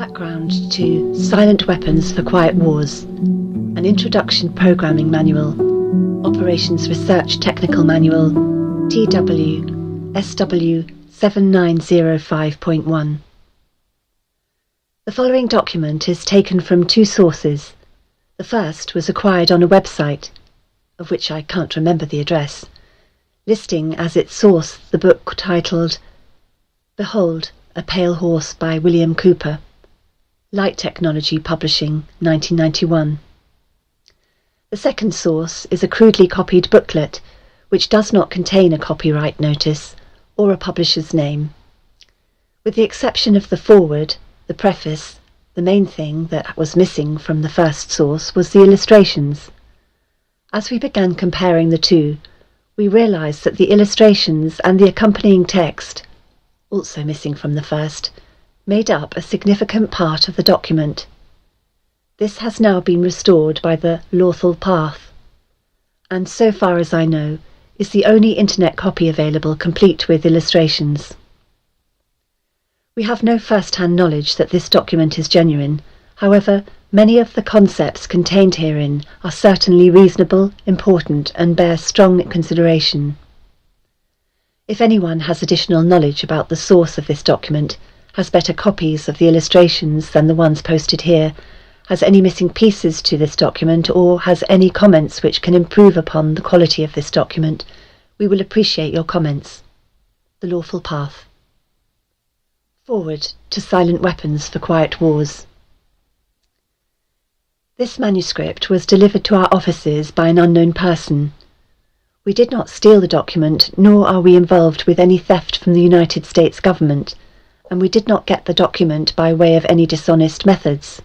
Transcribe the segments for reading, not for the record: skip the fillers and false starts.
Background to Silent Weapons for Quiet Wars, an Introduction Programming Manual, Operations Research Technical Manual, TW SW 7905.1. The following document is taken from two sources. The first was acquired on a website, of which I can't remember the address, listing as its source the book titled Behold, a Pale Horse by William Cooper, Light Technology Publishing, 1991. The second source is a crudely copied booklet which does not contain a copyright notice or a publisher's name. With the exception of the foreword, the preface, the main thing that was missing from the first source was the illustrations. As we began comparing the two, we realized that the illustrations and the accompanying text, also missing from the first, made up a significant part of the document. This has now been restored by the Lawful Path, and so far as I know, is the only internet copy available complete with illustrations. We have no first-hand knowledge that this document is genuine. However, many of the concepts contained herein are certainly reasonable, important, and bear strong consideration. If anyone has additional knowledge about the source of this document, has better copies of the illustrations than the ones posted here, has any missing pieces to this document, or has any comments which can improve upon the quality of this document, we will appreciate your comments. The Lawful Path. Forward to Silent Weapons for Quiet Wars. This manuscript was delivered to our offices by an unknown person. We did not steal the document, nor are we involved with any theft from the United States government, and we did not get the document by way of any dishonest methods.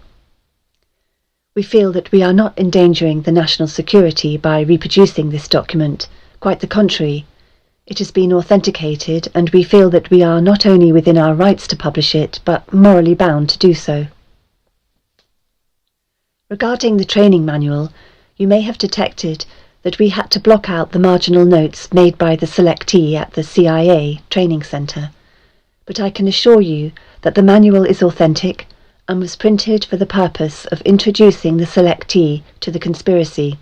We feel that we are not endangering the national security by reproducing this document. Quite the contrary. It has been authenticated, and we feel that we are not only within our rights to publish it, but morally bound to do so. Regarding the training manual, you may have detected that we had to block out the marginal notes made by the selectee at the CIA Training Center, but I can assure you that the manual is authentic and was printed for the purpose of introducing the selectee to the conspiracy.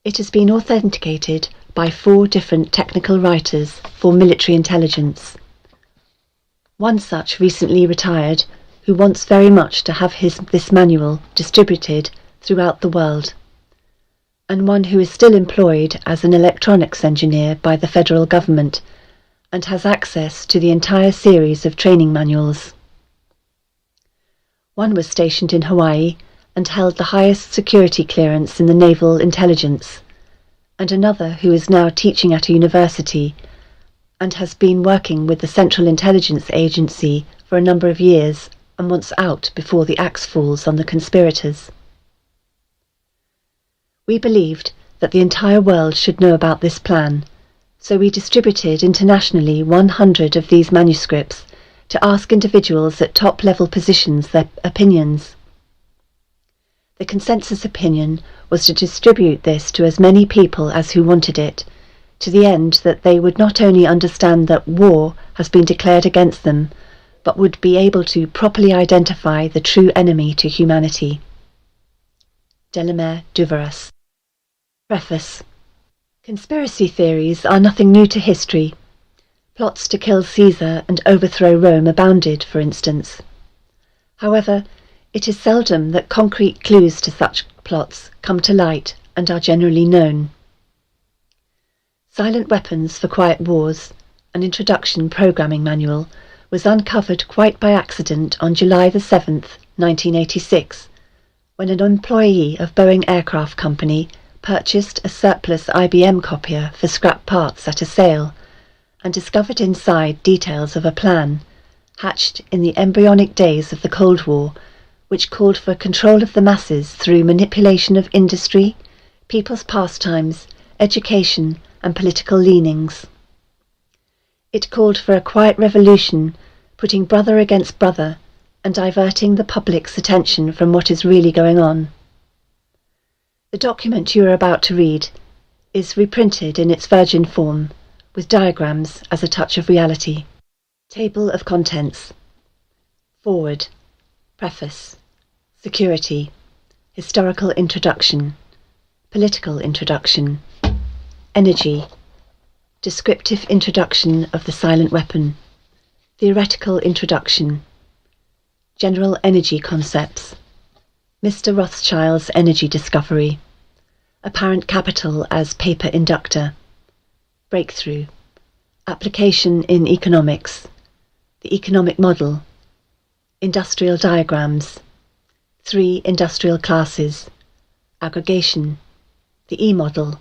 It has been authenticated by 4 different technical writers for military intelligence. One such recently retired, who wants very much to have this manual distributed throughout the world, and one who is still employed as an electronics engineer by the federal government and has access to the entire series of training manuals. One was stationed in Hawaii and held the highest security clearance in the naval intelligence, and another who is now teaching at a university and has been working with the Central Intelligence Agency for a number of years and wants out before the axe falls on the conspirators. We believed that the entire world should know about this plan, so we distributed internationally 100 of these manuscripts to ask individuals at top-level positions their opinions. The consensus opinion was to distribute this to as many people as who wanted it, to the end that they would not only understand that war has been declared against them, but would be able to properly identify the true enemy to humanity. Delamere Duveras. Preface. Conspiracy theories are nothing new to history. Plots to kill Caesar and overthrow Rome abounded, for instance. However, it is seldom that concrete clues to such plots come to light and are generally known. Silent Weapons for Quiet Wars, an Introduction Programming Manual, was uncovered quite by accident on July the 7th, 1986, when an employee of Boeing Aircraft Company purchased a surplus IBM copier for scrap parts at a sale, and discovered inside details of a plan, hatched in the embryonic days of the Cold War, which called for control of the masses through manipulation of industry, people's pastimes, education, and political leanings. It called for a quiet revolution, putting brother against brother, and diverting the public's attention from what is really going on. The document you are about to read is reprinted in its virgin form, with diagrams as a touch of reality. Table of Contents. Forward. Preface. Security. Historical introduction. Political introduction. Energy. Descriptive introduction of the silent weapon. Theoretical introduction. General energy concepts. Mr. Rothschild's energy discovery. Apparent capital as paper inductor. Breakthrough. Application in economics. The economic model. Industrial diagrams. 3 industrial classes. Aggregation. The E-model.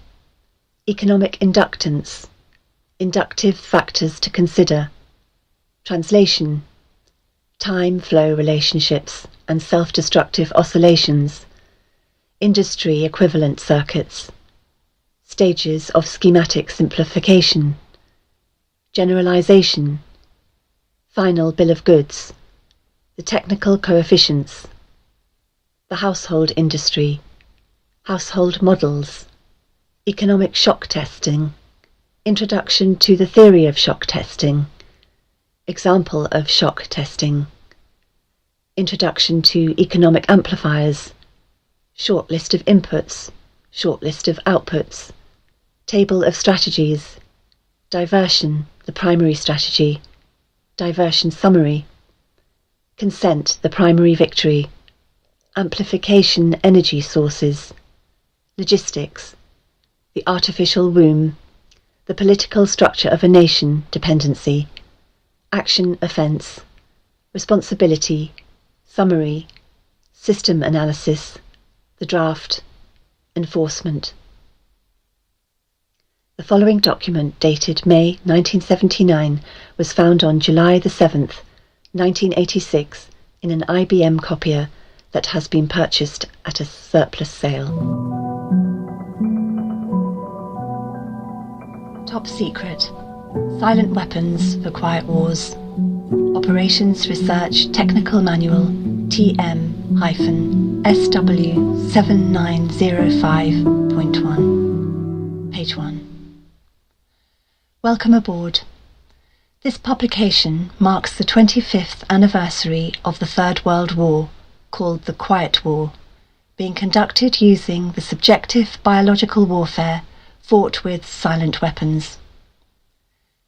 Economic inductance. Inductive factors to consider. Translation. Time flow relationships and self-destructive oscillations. Industry equivalent circuits. Stages of schematic simplification. Generalization. Final bill of goods. The technical coefficients. The household industry. Household models. Economic shock testing. Introduction to the theory of shock testing. Example of shock testing. Introduction to economic amplifiers. Short list of inputs. Short list of outputs. Table of strategies. Diversion, the primary strategy. Diversion summary. Consent, the primary victory. Amplification energy sources. Logistics. The artificial womb. The political structure of a nation, dependency. Action offence. Responsibility. Summary. System analysis. The draft. Enforcement. The following document, dated May 1979, was found on July the 7th, 1986, in an IBM copier that has been purchased at a surplus sale. Top Secret. Silent Weapons for Quiet Wars. Operations Research Technical Manual TM-SW7905.1. Page 1. Welcome aboard. This publication marks the 25th anniversary of the Third World War, called the Quiet War, being conducted using the subjective biological warfare fought with silent weapons.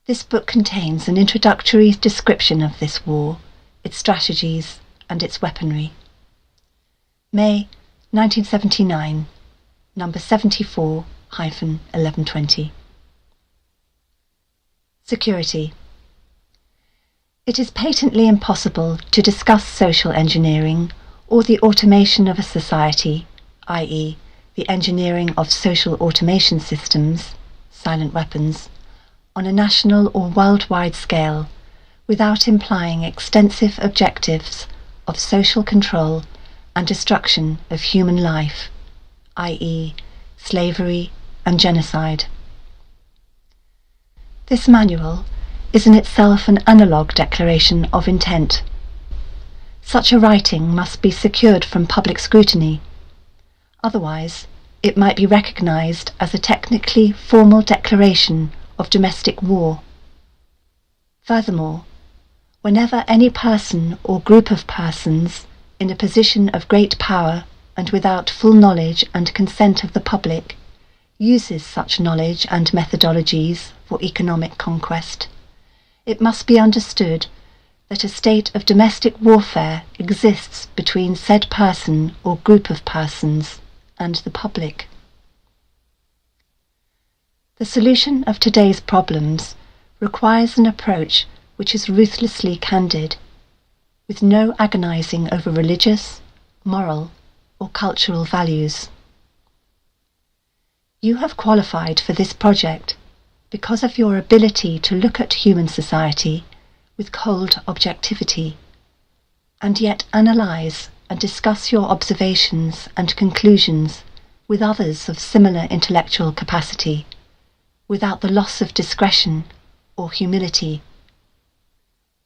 This book contains an introductory description of this war, its strategies, and its weaponry. May 1979, number 74-1120. Security. It is patently impossible to discuss social engineering or the automation of a society, i.e., the engineering of social automation systems, silent weapons, on a national or worldwide scale, without implying extensive objectives of social control and destruction of human life, i.e., slavery and genocide. This manual is in itself an analogue declaration of intent. Such a writing must be secured from public scrutiny. Otherwise, it might be recognized as a technically formal declaration of domestic war. Furthermore, whenever any person or group of persons in a position of great power and without full knowledge and consent of the public uses such knowledge and methodologies for economic conquest, it must be understood that a state of domestic warfare exists between said person or group of persons and the public. The solution of today's problems requires an approach which is ruthlessly candid, with no agonizing over religious, moral, or cultural values. You have qualified for this project because of your ability to look at human society with cold objectivity, and yet analyze and discuss your observations and conclusions with others of similar intellectual capacity, without the loss of discretion or humility.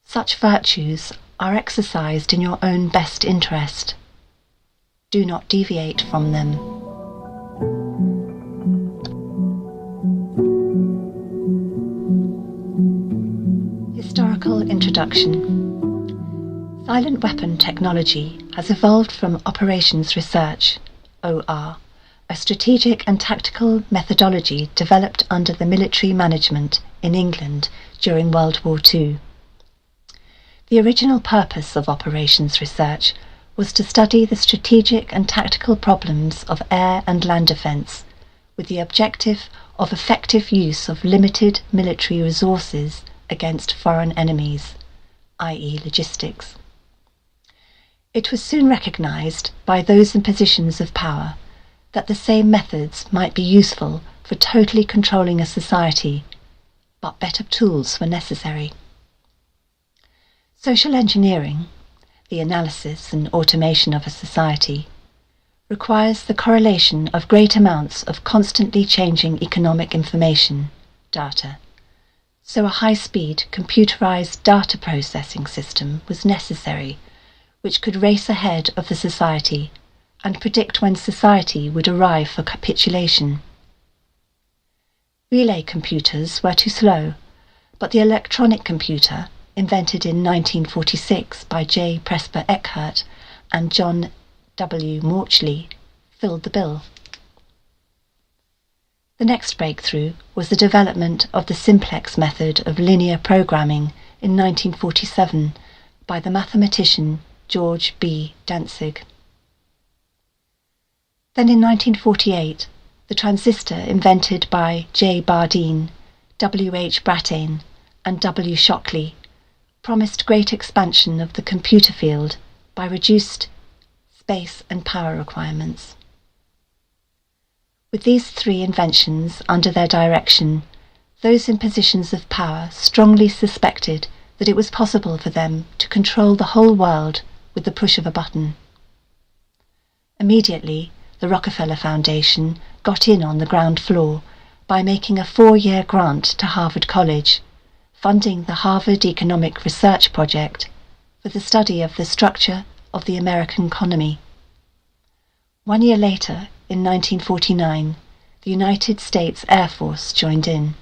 Such virtues are exercised in your own best interest. Do not deviate from them. Historical introduction. Silent weapon technology has evolved from operations research, OR, a strategic and tactical methodology developed under the military management in England during World War II. The original purpose of operations research was to study the strategic and tactical problems of air and land defence with the objective of effective use of limited military resources against foreign enemies, i.e. logistics. It was soon recognised by those in positions of power that the same methods might be useful for totally controlling a society, but better tools were necessary. Social engineering, the analysis and automation of a society, requires the correlation of great amounts of constantly changing economic information, data. So a high-speed computerized data processing system was necessary, which could race ahead of the society and predict when society would arrive for capitulation. Relay computers were too slow, but the electronic computer, invented in 1946 by J. Presper Eckert and John W. Mauchly, filled the bill. The next breakthrough was the development of the simplex method of linear programming in 1947 by the mathematician George B. Dantzig. Then in 1948, the transistor invented by J. Bardeen, W. H. Brattain, and W. Shockley promised great expansion of the computer field by reduced space and power requirements. With these three inventions under their direction, those in positions of power strongly suspected that it was possible for them to control the whole world with the push of a button. Immediately, the Rockefeller Foundation got in on the ground floor by making a 4-year grant to Harvard College, funding the Harvard Economic Research Project for the study of the structure of the American economy. 1 year later, in 1949, the United States Air Force joined in.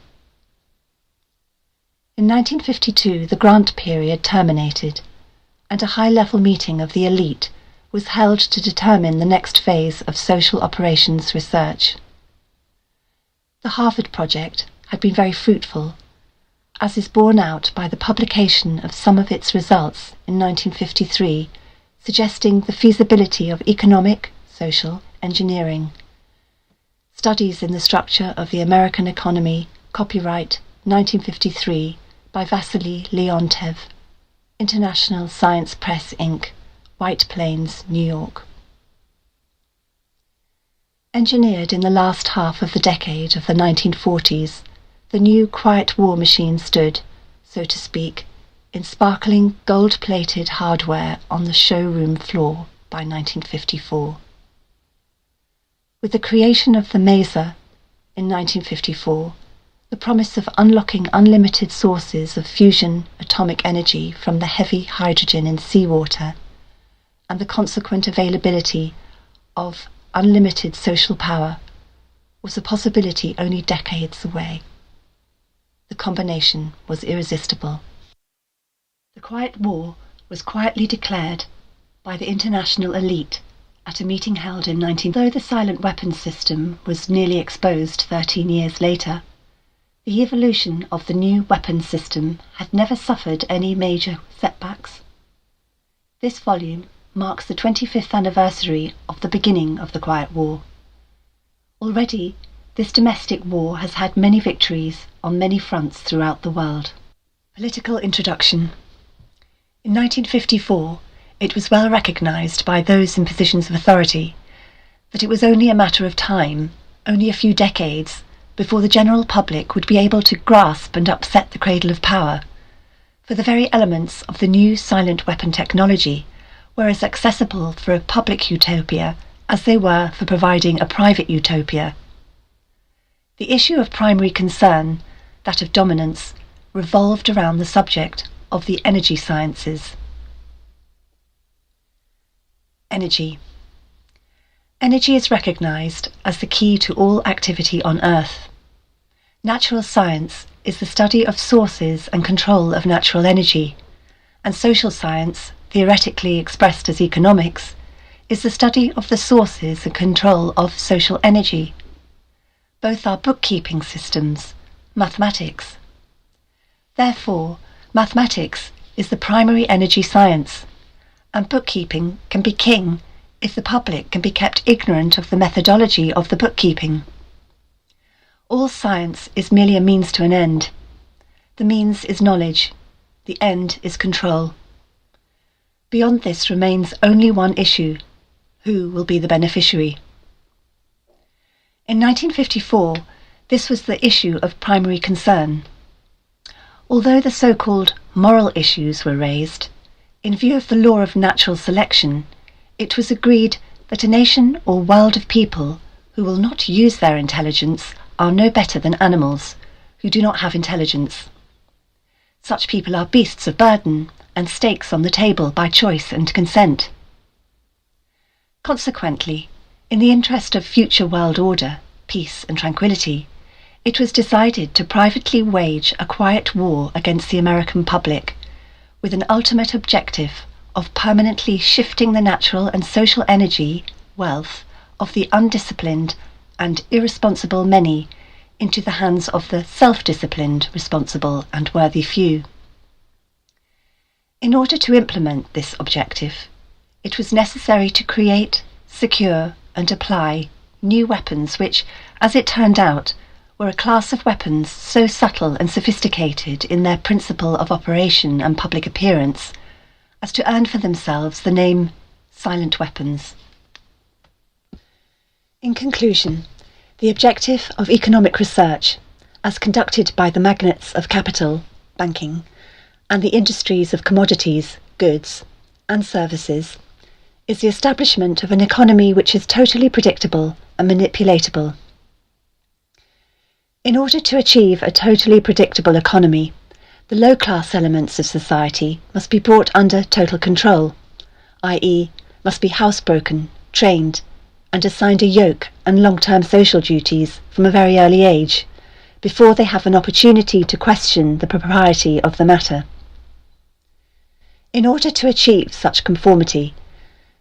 In 1952, the grant period terminated, and a high-level meeting of the elite was held to determine the next phase of social operations research. The Harvard project had been very fruitful, as is borne out by the publication of some of its results in 1953, suggesting the feasibility of economic, social engineering. Studies in the Structure of the American Economy, copyright 1953 by Vasily Leontev, International Science Press Inc., White Plains, New York. Engineered in the last half of the decade of the 1940s, the new Quiet War machine stood, so to speak, in sparkling gold-plated hardware on the showroom floor by 1954. With the creation of the Maser in 1954, the promise of unlocking unlimited sources of fusion atomic energy from the heavy hydrogen in seawater, and the consequent availability of unlimited social power, was a possibility only decades away. The combination was irresistible. The Quiet War was quietly declared by the international elite at a meeting held in Though the silent weapons system was nearly exposed 13 years later, the evolution of the new weapons system had never suffered any major setbacks. This volume marks the 25th anniversary of the beginning of the Quiet War. Already, this domestic war has had many victories on many fronts throughout the world. Political introduction. In 1954, it was well recognised by those in positions of authority that it was only a matter of time, only a few decades, before the general public would be able to grasp and upset the cradle of power, for the very elements of the new silent weapon technology were as accessible for a public utopia as they were for providing a private utopia. The issue of primary concern, that of dominance, revolved around the subject of the energy sciences. Energy. Energy is recognised as the key to all activity on Earth. Natural science is the study of sources and control of natural energy, and social science theoretically expressed as economics, is the study of the sources and control of social energy. Both are bookkeeping systems, mathematics. Therefore, mathematics is the primary energy science, and bookkeeping can be king if the public can be kept ignorant of the methodology of the bookkeeping. All science is merely a means to an end. The means is knowledge, the end is control. Beyond this remains only one issue: who will be the beneficiary? In 1954, this was the issue of primary concern. Although the so-called moral issues were raised, in view of the law of natural selection, it was agreed that a nation or world of people who will not use their intelligence are no better than animals who do not have intelligence. Such people are beasts of burden and stakes on the table by choice and consent. Consequently, in the interest of future world order, peace and tranquility, it was decided to privately wage a quiet war against the American public, with an ultimate objective of permanently shifting the natural and social energy, wealth, of the undisciplined and irresponsible many into the hands of the self-disciplined, responsible and worthy few. In order to implement this objective, it was necessary to create, secure and apply new weapons which, as it turned out, were a class of weapons so subtle and sophisticated in their principle of operation and public appearance as to earn for themselves the name silent weapons. In conclusion, the objective of economic research, as conducted by the magnates of capital, banking, and the industries of commodities, goods, and services, is the establishment of an economy which is totally predictable and manipulatable. In order to achieve a totally predictable economy, the low-class elements of society must be brought under total control, i.e., must be housebroken, trained, and assigned a yoke and long-term social duties from a very early age, before they have an opportunity to question the propriety of the matter. In order to achieve such conformity,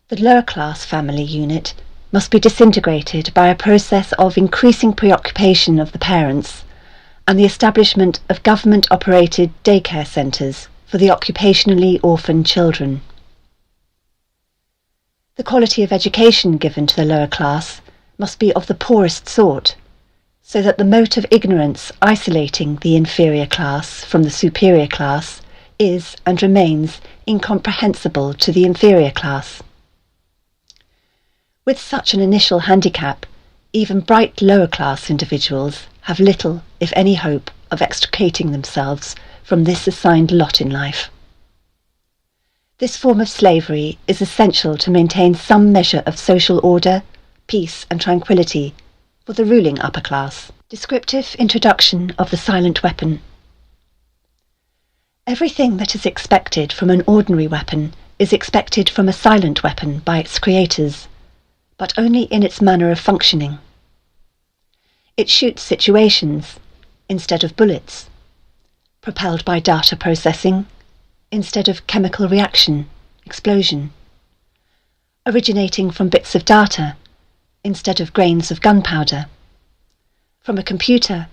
the lower-class family unit must be disintegrated by a process of increasing preoccupation of the parents and the establishment of government-operated daycare centres for the occupationally orphaned children. The quality of education given to the lower class must be of the poorest sort, so that the mote of ignorance isolating the inferior class from the superior class is and remains incomprehensible to the inferior class. With such an initial handicap, even bright lower-class individuals have little, if any, hope of extricating themselves from this assigned lot in life. This form of slavery is essential to maintain some measure of social order, peace and tranquility for the ruling upper class. Descriptive introduction of the silent weapon. Everything that is expected from an ordinary weapon is expected from a silent weapon by its creators, but only in its manner of functioning. It shoots situations instead of bullets, propelled by data processing instead of chemical reaction, explosion, originating from bits of data instead of grains of gunpowder, from a computer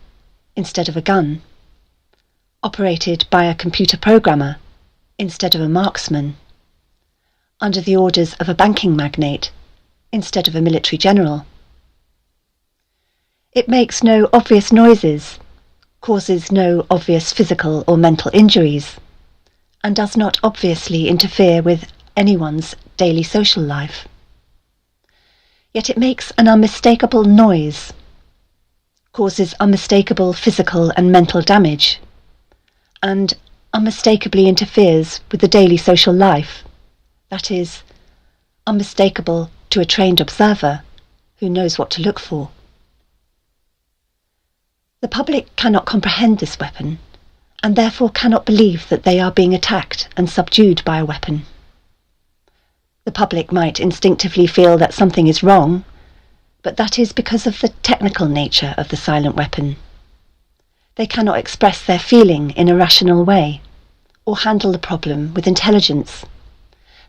instead of a gun, operated by a computer programmer instead of a marksman, under the orders of a banking magnate instead of a military general. It makes no obvious noises, causes no obvious physical or mental injuries, and does not obviously interfere with anyone's daily social life. Yet it makes an unmistakable noise, causes unmistakable physical and mental damage, and unmistakably interferes with the daily social life, that is, unmistakable to a trained observer who knows what to look for. The public cannot comprehend this weapon, and therefore cannot believe that they are being attacked and subdued by a weapon. The public might instinctively feel that something is wrong, but that is because of the technical nature of the silent weapon. They cannot express their feeling in a rational way, or handle the problem with intelligence,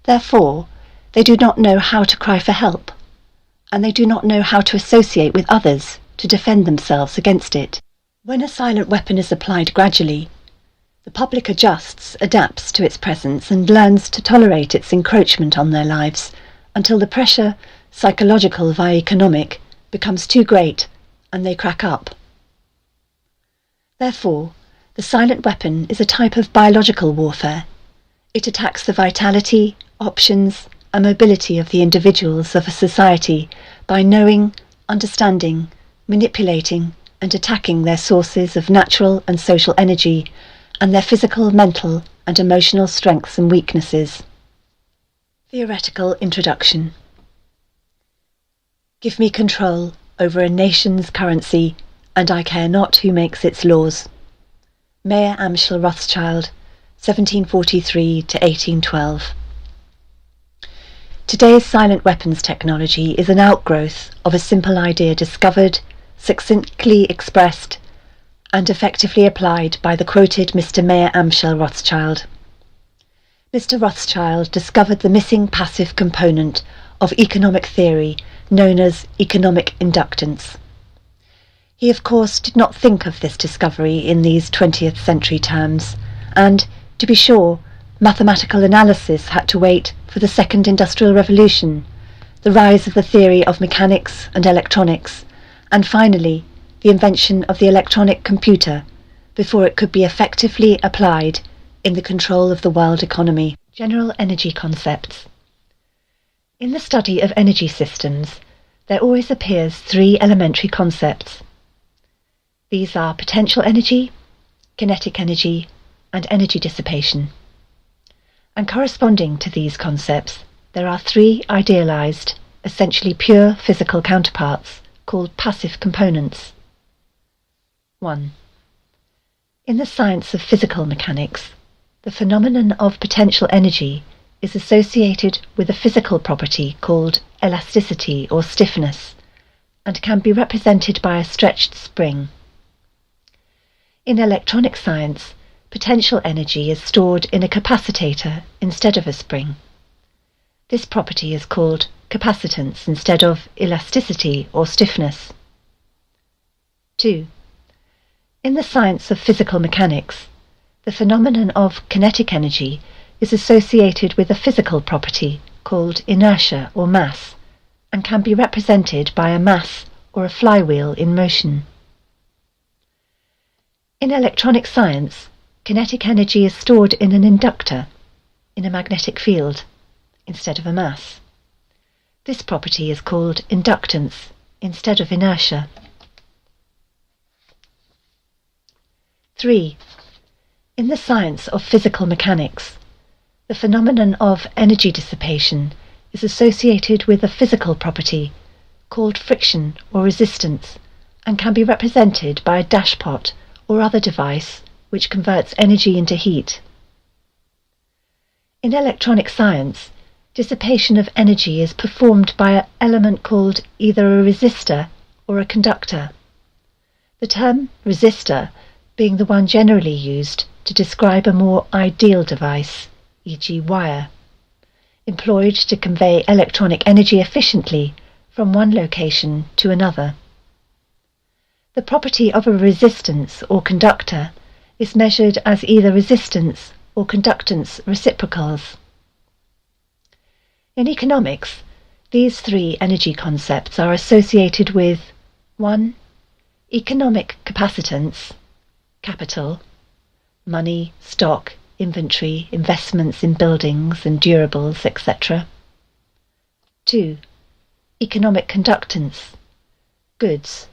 Therefore, they do not know how to cry for help, and they do not know how to associate with others to defend themselves against it. When a silent weapon is applied gradually, the public adapts to its presence and learns to tolerate its encroachment on their lives until the pressure, psychological via economic, becomes too great and they crack up. Therefore, the silent weapon is a type of biological warfare. It attacks the vitality, options, and mobility of the individuals of a society by knowing, understanding, manipulating, and attacking their sources of natural and social energy and their physical, mental, and emotional strengths and weaknesses. Theoretical introduction. Give me control over a nation's currency, and I care not who makes its laws. Mayer Amschel Rothschild, 1743 to 1812. Today's silent weapons technology is an outgrowth of a simple idea discovered, succinctly expressed, and effectively applied by the quoted Mr. Mayer Amschel Rothschild. Mr. Rothschild discovered the missing passive component of economic theory known as economic inductance. He of course did not think of this discovery in these 20th century terms, and, to be sure, mathematical analysis had to wait for the Second Industrial Revolution, the rise of the theory of mechanics and electronics, and finally the invention of the electronic computer, before it could be effectively applied in the control of the world economy. General energy concepts. In the study of energy systems, there always appears three elementary concepts. These are potential energy, kinetic energy, and energy dissipation. And corresponding to these concepts, there are three idealized, essentially pure physical counterparts called passive components. 1. In the science of physical mechanics, the phenomenon of potential energy is associated with a physical property called elasticity or stiffness, and can be represented by a stretched spring. In electronic science, potential energy is stored in a capacitor instead of a spring. This property is called capacitance instead of elasticity or stiffness. 2. In the science of physical mechanics, the phenomenon of kinetic energy is associated with a physical property called inertia or mass, and can be represented by a mass or a flywheel in motion. In electronic science, kinetic energy is stored in an inductor, in a magnetic field, instead of a mass. This property is called inductance instead of inertia. 3. In the science of physical mechanics, the phenomenon of energy dissipation is associated with a physical property called friction or resistance, and can be represented by a dashpot or other device which converts energy into heat. In electronic science, dissipation of energy is performed by an element called either a resistor or a conductor. The term resistor being the one generally used to describe a more ideal device, e.g. wire, employed to convey electronic energy efficiently from one location to another. The property of a resistance or conductor is measured as either resistance or conductance reciprocals. In economics, these three energy concepts are associated with 1. Economic capacitance, capital, money, stock, inventory, investments in buildings and durables, etc. 2. Economic conductance, goods,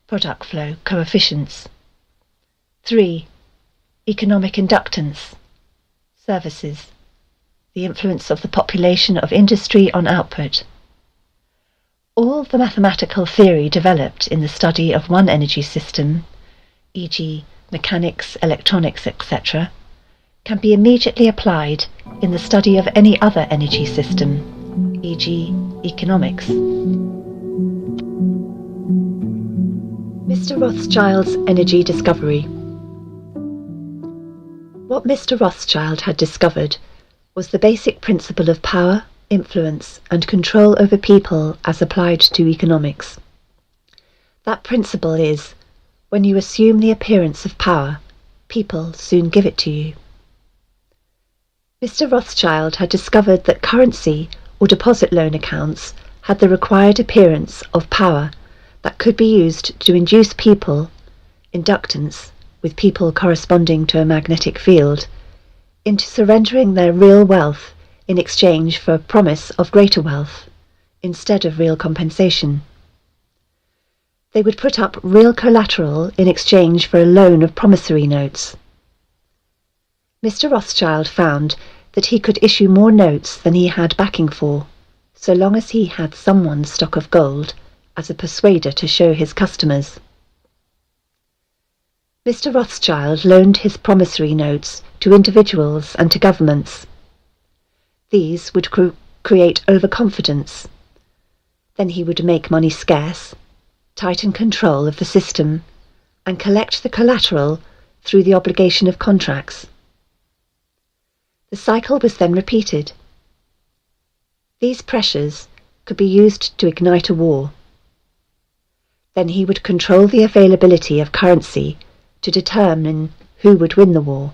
product flow, coefficients. 3. Economic inductance, services, the influence of the population of industry on output. All the mathematical theory developed in the study of one energy system, e.g. mechanics, electronics, etc., can be immediately applied in the study of any other energy system, e.g. economics. Mr. Rothschild's energy discovery. What Mr. Rothschild had discovered was the basic principle of power, influence, and control over people as applied to economics. That principle is, when you assume the appearance of power, people soon give it to you. Mr. Rothschild had discovered that currency or deposit loan accounts had the required appearance of power that could be used to induce people, inductance, with people corresponding to a magnetic field, into surrendering their real wealth in exchange for a promise of greater wealth, instead of real compensation. They would put up real collateral in exchange for a loan of promissory notes. Mr. Rothschild found that he could issue more notes than he had backing for, so long as he had someone's stock of gold as a persuader to show his customers. Mr. Rothschild loaned his promissory notes to individuals and to governments. These would create overconfidence. Then he would make money scarce, tighten control of the system, and collect the collateral through the obligation of contracts. The cycle was then repeated. These pressures could be used to ignite a war. Then he would control the availability of currency to determine who would win the war.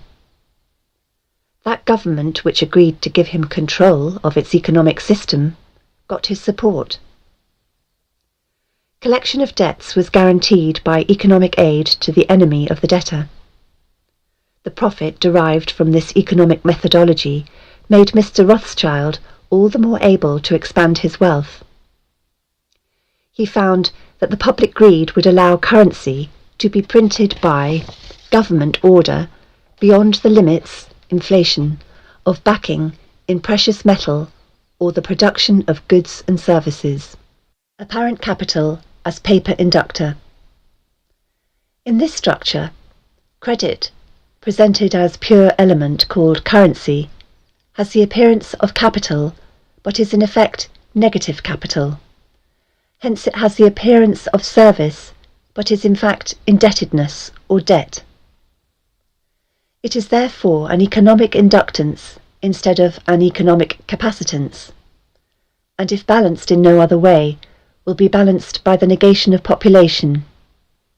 That government which agreed to give him control of its economic system got his support. Collection of debts was guaranteed by economic aid to the enemy of the debtor. The profit derived from this economic methodology made Mr. Rothschild all the more able to expand his wealth. He found that the public greed would allow currency to be printed by government order beyond the limits, inflation, of backing in precious metal or the production of goods and services. Apparent capital as paper inductor. In this structure, credit, presented as pure element called currency, has the appearance of capital but is in effect negative capital. Hence it has the appearance of service but is in fact indebtedness or debt. It is therefore an economic inductance instead of an economic capacitance, and if balanced in no other way, will be balanced by the negation of population,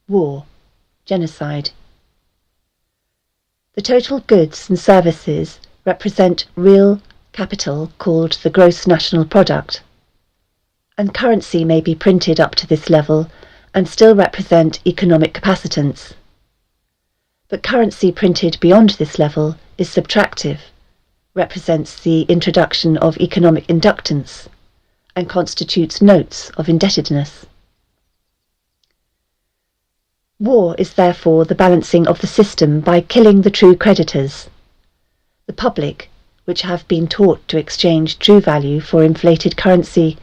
war, genocide. The total goods and services represent real capital called the gross national product, and currency may be printed up to this level and still represent economic capacitance. But currency printed beyond this level is subtractive, represents the introduction of economic inductance, and constitutes notes of indebtedness. War is therefore the balancing of the system by killing the true creditors, the public, which have been taught to exchange true value for inflated currency,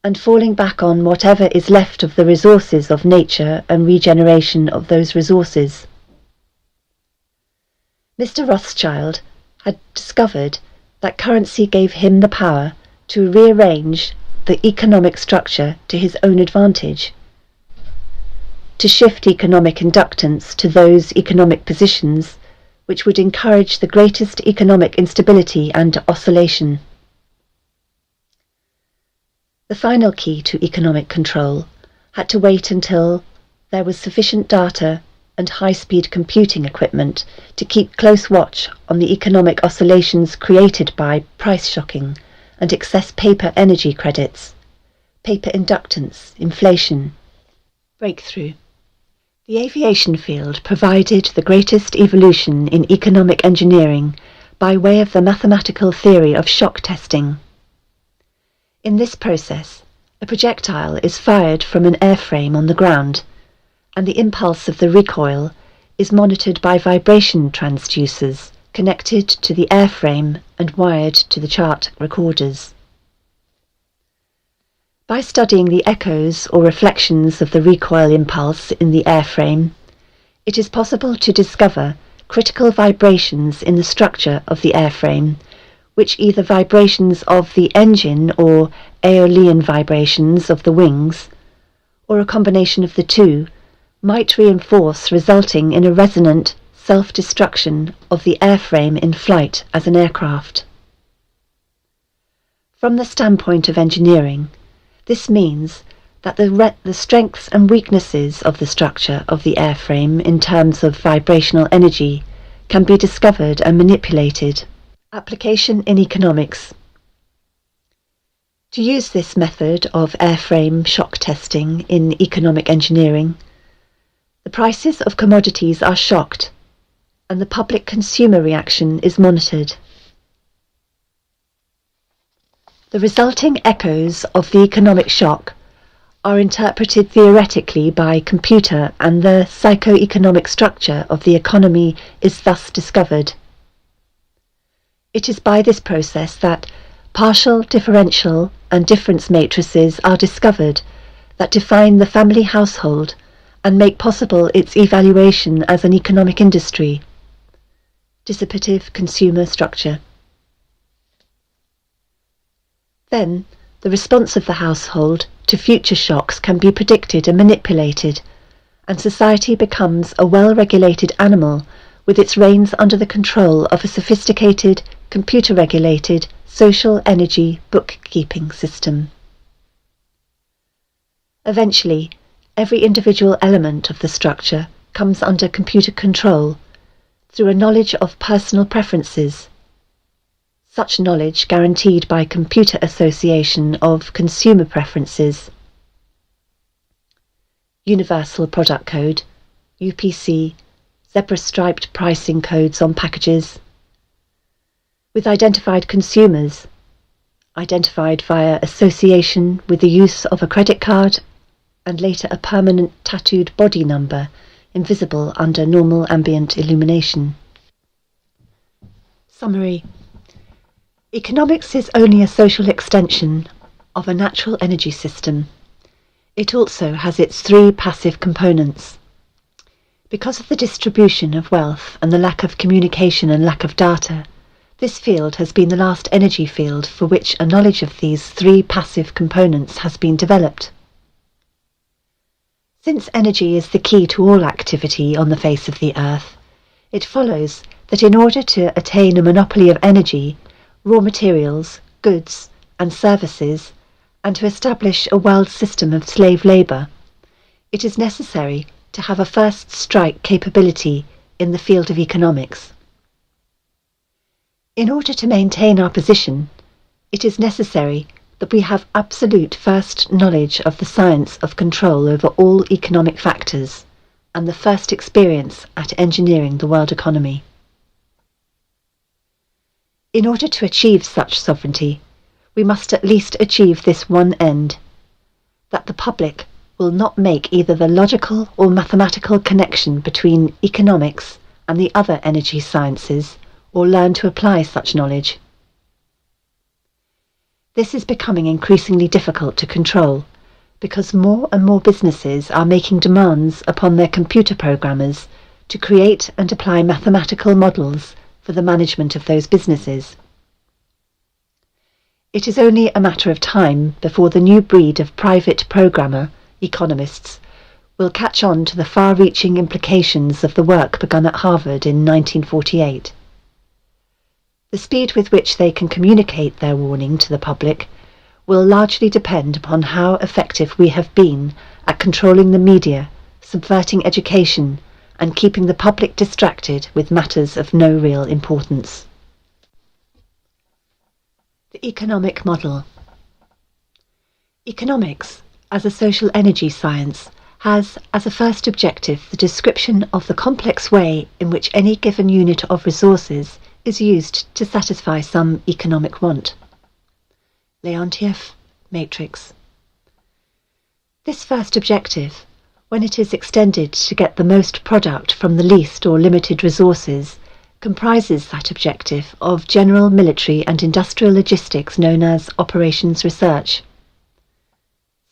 and falling back on whatever is left of the resources of nature and regeneration of those resources. Mr. Rothschild had discovered that currency gave him the power to rearrange the economic structure to his own advantage, to shift economic inductance to those economic positions which would encourage the greatest economic instability and oscillation. The final key to economic control had to wait until there was sufficient data and high-speed computing equipment to keep close watch on the economic oscillations created by price shocking and excess paper energy credits, paper inductance, inflation. Breakthrough. The aviation field provided the greatest evolution in economic engineering by way of the mathematical theory of shock testing. In this process, a projectile is fired from an airframe on the ground, and the impulse of the recoil is monitored by vibration transducers connected to the airframe and wired to the chart recorders. By studying the echoes or reflections of the recoil impulse in the airframe, it is possible to discover critical vibrations in the structure of the airframe, which either vibrations of the engine or aeolian vibrations of the wings, or a combination of the two, might reinforce, resulting in a resonant self-destruction of the airframe in flight as an aircraft. From the standpoint of engineering, this means that the strengths and weaknesses of the structure of the airframe in terms of vibrational energy can be discovered and manipulated. Application in economics. To use this method of airframe shock testing in economic engineering, the prices of commodities are shocked and the public consumer reaction is monitored. The resulting echoes of the economic shock are interpreted theoretically by computer, and the psycho-economic structure of the economy is thus discovered. It is by this process that partial, differential, and difference matrices are discovered that define the family household and make possible its evaluation as an economic industry. Dissipative consumer structure. Then, the response of the household to future shocks can be predicted and manipulated, and society becomes a well-regulated animal with its reins under the control of a sophisticated, computer-regulated, social energy bookkeeping system. Eventually, every individual element of the structure comes under computer control through a knowledge of personal preferences. Such knowledge guaranteed by computer association of consumer preferences. Universal Product Code, UPC, zebra-striped pricing codes on packages. With identified consumers, identified via association with the use of a credit card and later a permanent tattooed body number invisible under normal ambient illumination. Summary. Economics is only a social extension of a natural energy system. It also has its three passive components. Because of the distribution of wealth and the lack of communication and lack of data, this field has been the last energy field for which a knowledge of these three passive components has been developed. Since energy is the key to all activity on the face of the earth, it follows that in order to attain a monopoly of energy, raw materials, goods, and services, and to establish a world system of slave labour, it is necessary to have a first strike capability in the field of economics. In order to maintain our position, it is necessary that we have absolute first knowledge of the science of control over all economic factors and the first experience at engineering the world economy. In order to achieve such sovereignty, we must at least achieve this one end, that the public will not make either the logical or mathematical connection between economics and the other energy sciences, or learn to apply such knowledge. This is becoming increasingly difficult to control, because more and more businesses are making demands upon their computer programmers to create and apply mathematical models for the management of those businesses. It is only a matter of time before the new breed of private programmer, economists, will catch on to the far-reaching implications of the work begun at Harvard in 1948. The speed with which they can communicate their warning to the public will largely depend upon how effective we have been at controlling the media, subverting education, and keeping the public distracted with matters of no real importance. The economic model. Economics, as a social energy science, has as a first objective the description of the complex way in which any given unit of resources is used to satisfy some economic want. Leontief, Matrix. This first objective, when it is extended to get the most product from the least or limited resources, comprises that objective of general military and industrial logistics known as operations research.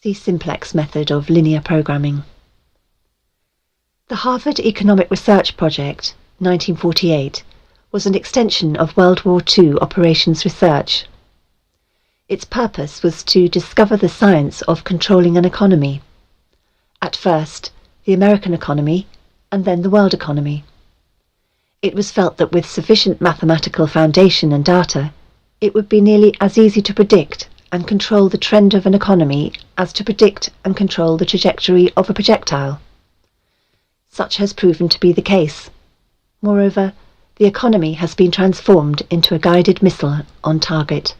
See Simplex method of linear programming. The Harvard Economic Research Project, 1948, was an extension of World War II operations research. Its purpose was to discover the science of controlling an economy. At first, the American economy, and then the world economy. It was felt that with sufficient mathematical foundation and data, it would be nearly as easy to predict and control the trend of an economy as to predict and control the trajectory of a projectile. Such has proven to be the case. Moreover, the economy has been transformed into a guided missile on target.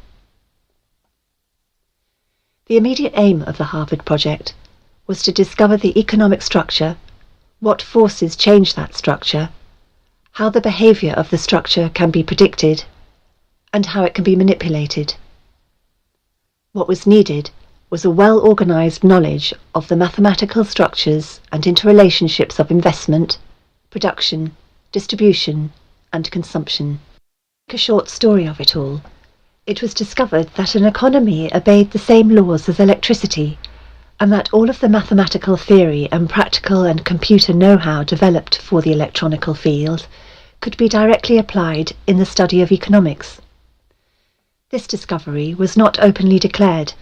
The immediate aim of the Harvard project was to discover the economic structure, what forces change that structure, how the behaviour of the structure can be predicted, and how it can be manipulated. What was needed was a well-organised knowledge of the mathematical structures and interrelationships of investment, production, distribution, and consumption. A short story of it all. It was discovered that an economy obeyed the same laws as electricity, and that all of the mathematical theory and practical and computer know-how developed for the electronical field could be directly applied in the study of economics. This discovery was not openly declared,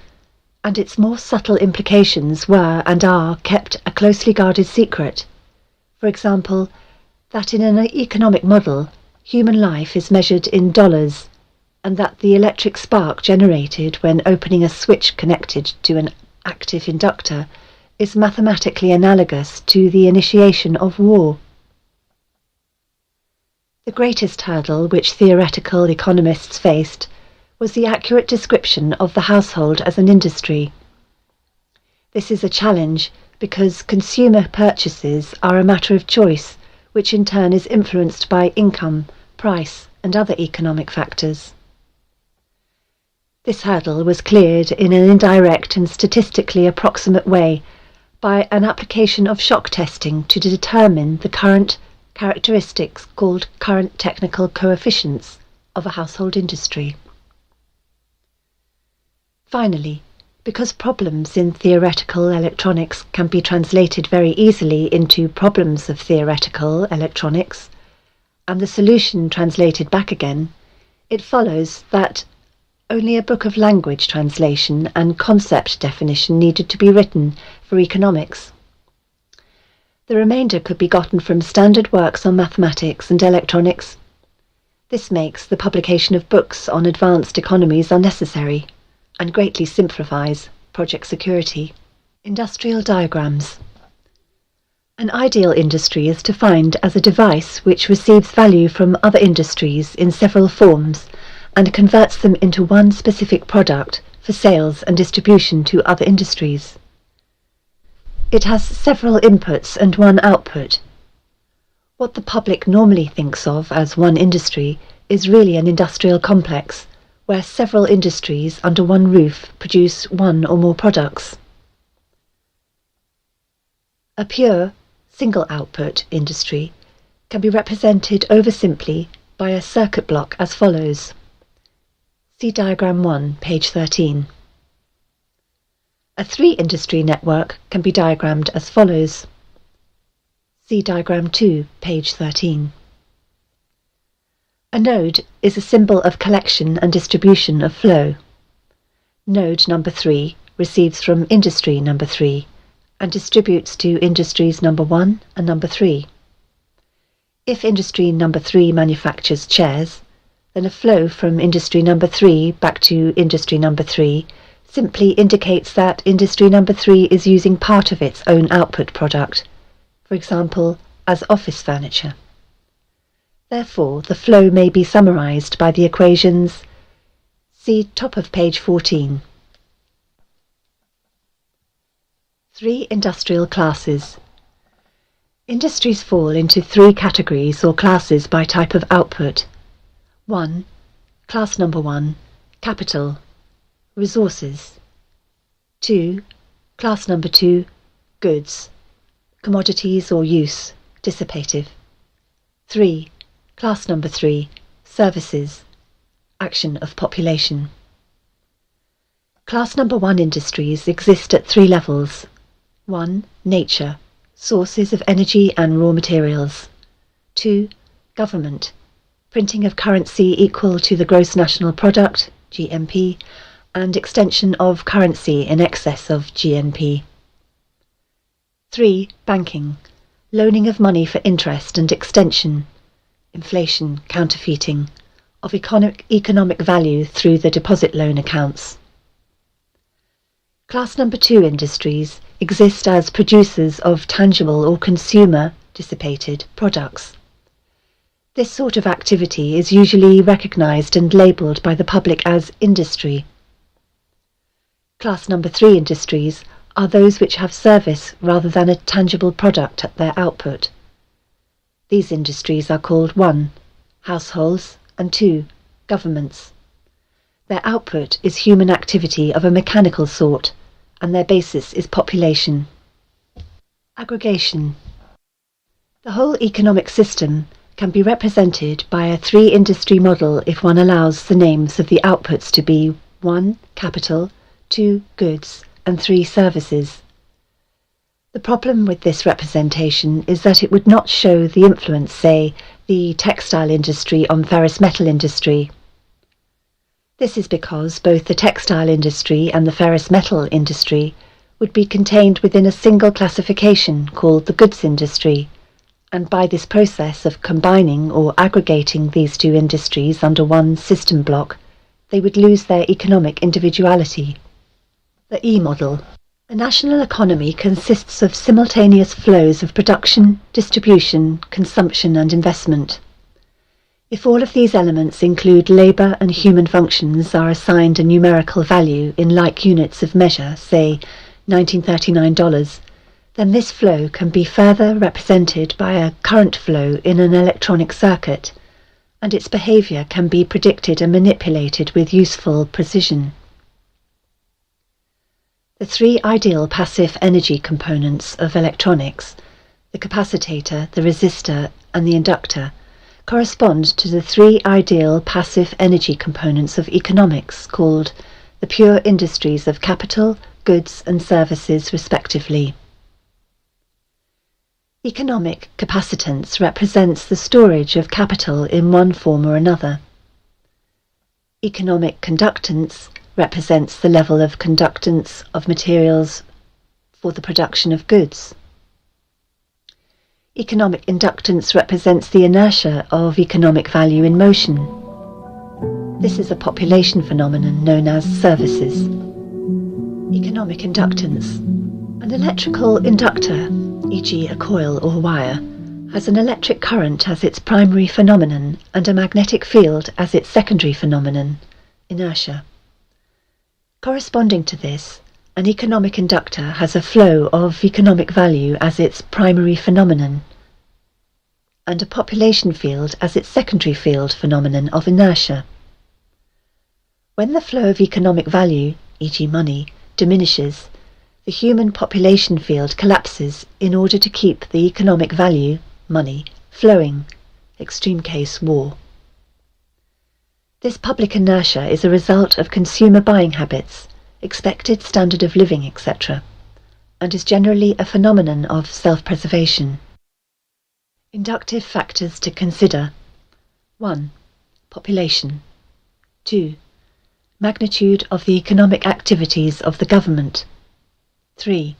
and its more subtle implications were and are kept a closely guarded secret. For example, that in an economic model, human life is measured in dollars, and that the electric spark generated when opening a switch connected to an active inductor is mathematically analogous to the initiation of war. The greatest hurdle which theoretical economists faced was the accurate description of the household as an industry. This is a challenge because consumer purchases are a matter of choice, which in turn is influenced by income, price, and other economic factors. This hurdle was cleared in an indirect and statistically approximate way by an application of shock testing to determine the current characteristics called current technical coefficients of a household industry. Finally, because problems in theoretical electronics can be translated very easily into problems of theoretical electronics, and the solution translated back again, it follows that only a book of language translation and concept definition needed to be written for economics. The remainder could be gotten from standard works on mathematics and electronics. This makes the publication of books on advanced economies unnecessary and greatly simplifies project security. Industrial diagrams. An ideal industry is defined as a device which receives value from other industries in several forms and converts them into one specific product for sales and distribution to other industries. It has several inputs and one output. What the public normally thinks of as one industry is really an industrial complex, where several industries under one roof produce one or more products. A pure, single-output industry can be represented oversimply by a circuit block as follows. See Diagram 1, page 13. A three-industry network can be diagrammed as follows. See Diagram 2, page 13. A node is a symbol of collection and distribution of flow. Node number 3 receives from industry number 3 and distributes to industries number 1 and number 3. If industry number 3 manufactures chairs, then a flow from industry number 3 back to industry number 3 simply indicates that industry number 3 is using part of its own output product, for example, as office furniture. Therefore, the flow may be summarized by the equations. See top of page 14. 3 industrial classes. Industries fall into 3 categories or classes by type of output. 1. Class number 1, capital, resources. 2. Class number 2, goods, commodities or use, dissipative. 3. Class number 3, services, action of population. Class number 1 industries exist at 3 levels. 1. Nature, sources of energy and raw materials. 2. Government, printing of currency equal to the gross national product, GNP, and extension of currency in excess of GNP. 3. Banking, loaning of money for interest and extension, inflation, counterfeiting, of economic value through the deposit loan accounts. Class number 2 industries exist as producers of tangible or consumer dissipated products. This sort of activity is usually recognised and labelled by the public as industry. Class number 3 industries are those which have service rather than a tangible product at their output. These industries are called 1. Households and 2. Governments. Their output is human activity of a mechanical sort, and their basis is population. Aggregation. The whole economic system can be represented by a 3-industry model if one allows the names of the outputs to be 1. Capital, 2. Goods, and 3. Services. The problem with this representation is that it would not show the influence, say, the textile industry on ferrous metal industry. This is because both the textile industry and the ferrous metal industry would be contained within a single classification called the goods industry, and by this process of combining or aggregating these 2 industries under one system block, they would lose their economic individuality. The E model. A national economy consists of simultaneous flows of production, distribution, consumption and investment. If all of these elements include labour and human functions are assigned a numerical value in like units of measure, say $1939, then this flow can be further represented by a current flow in an electronic circuit, and its behaviour can be predicted and manipulated with useful precision. The 3 ideal passive energy components of electronics, the capacitor, the resistor, and the inductor, correspond to the 3 ideal passive energy components of economics called the pure industries of capital, goods, and services respectively. Economic capacitance represents the storage of capital in one form or another. Economic conductance represents the level of conductance of materials for the production of goods. Economic inductance represents the inertia of economic value in motion. This is a population phenomenon known as services. Economic inductance. An electrical inductor, e.g. a coil or wire, has an electric current as its primary phenomenon and a magnetic field as its secondary phenomenon, inertia. Corresponding to this, an economic inductor has a flow of economic value as its primary phenomenon, and a population field as its secondary field phenomenon of inertia. When the flow of economic value, e.g. money, diminishes, the human population field collapses in order to keep the economic value, money, flowing, extreme case war. This public inertia is a result of consumer buying habits, expected standard of living, etc., and is generally a phenomenon of self-preservation. Inductive factors to consider. 1. Population. 2. Magnitude of the economic activities of the government. 3.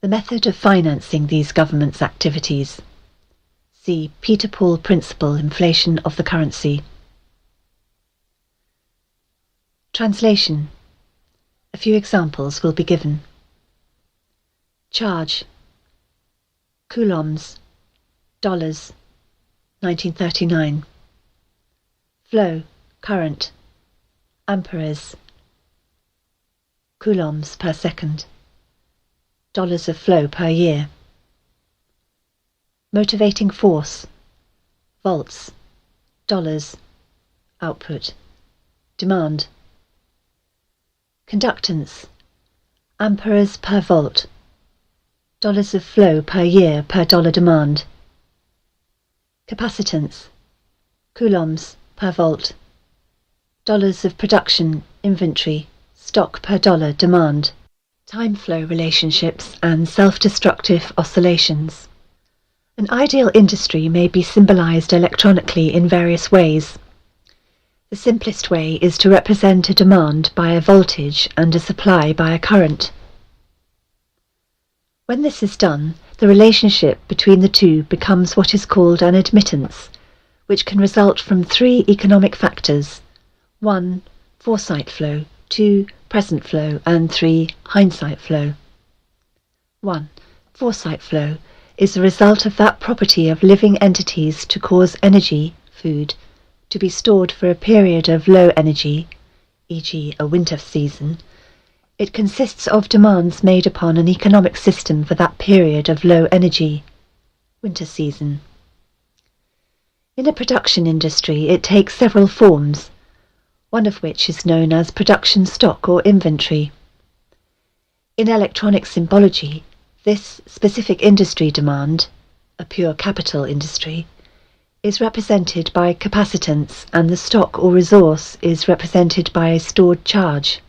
The method of financing these government's activities. See Peter Paul Principle, Inflation of the Currency. Translation. A few examples will be given. Charge. Coulombs. Dollars. 1939. Flow. Current. Amperes. Coulombs per second. Dollars of flow per year. Motivating force. Volts. Dollars. Output. Demand. Conductance. Amperes per volt. Dollars of flow per year per dollar demand. Capacitance. Coulombs per volt. Dollars of production, inventory, stock per dollar demand. Time flow relationships and self-destructive oscillations. An ideal industry may be symbolized electronically in various ways. The simplest way is to represent a demand by a voltage and a supply by a current. When this is done, the relationship between the two becomes what is called an admittance, which can result from three economic factors: 1. Foresight flow, 2. Present flow, and 3. Hindsight flow. 1. Foresight flow is the result of that property of living entities to cause energy, food, to be stored for a period of low energy, e.g. a winter season. It consists of demands made upon an economic system for that period of low energy, winter season. In a production industry, it takes several forms, one of which is known as production stock or inventory. In electronic symbology, this specific industry demand, a pure capital industry, is represented by capacitance, and the stock or resource is represented by a stored charge.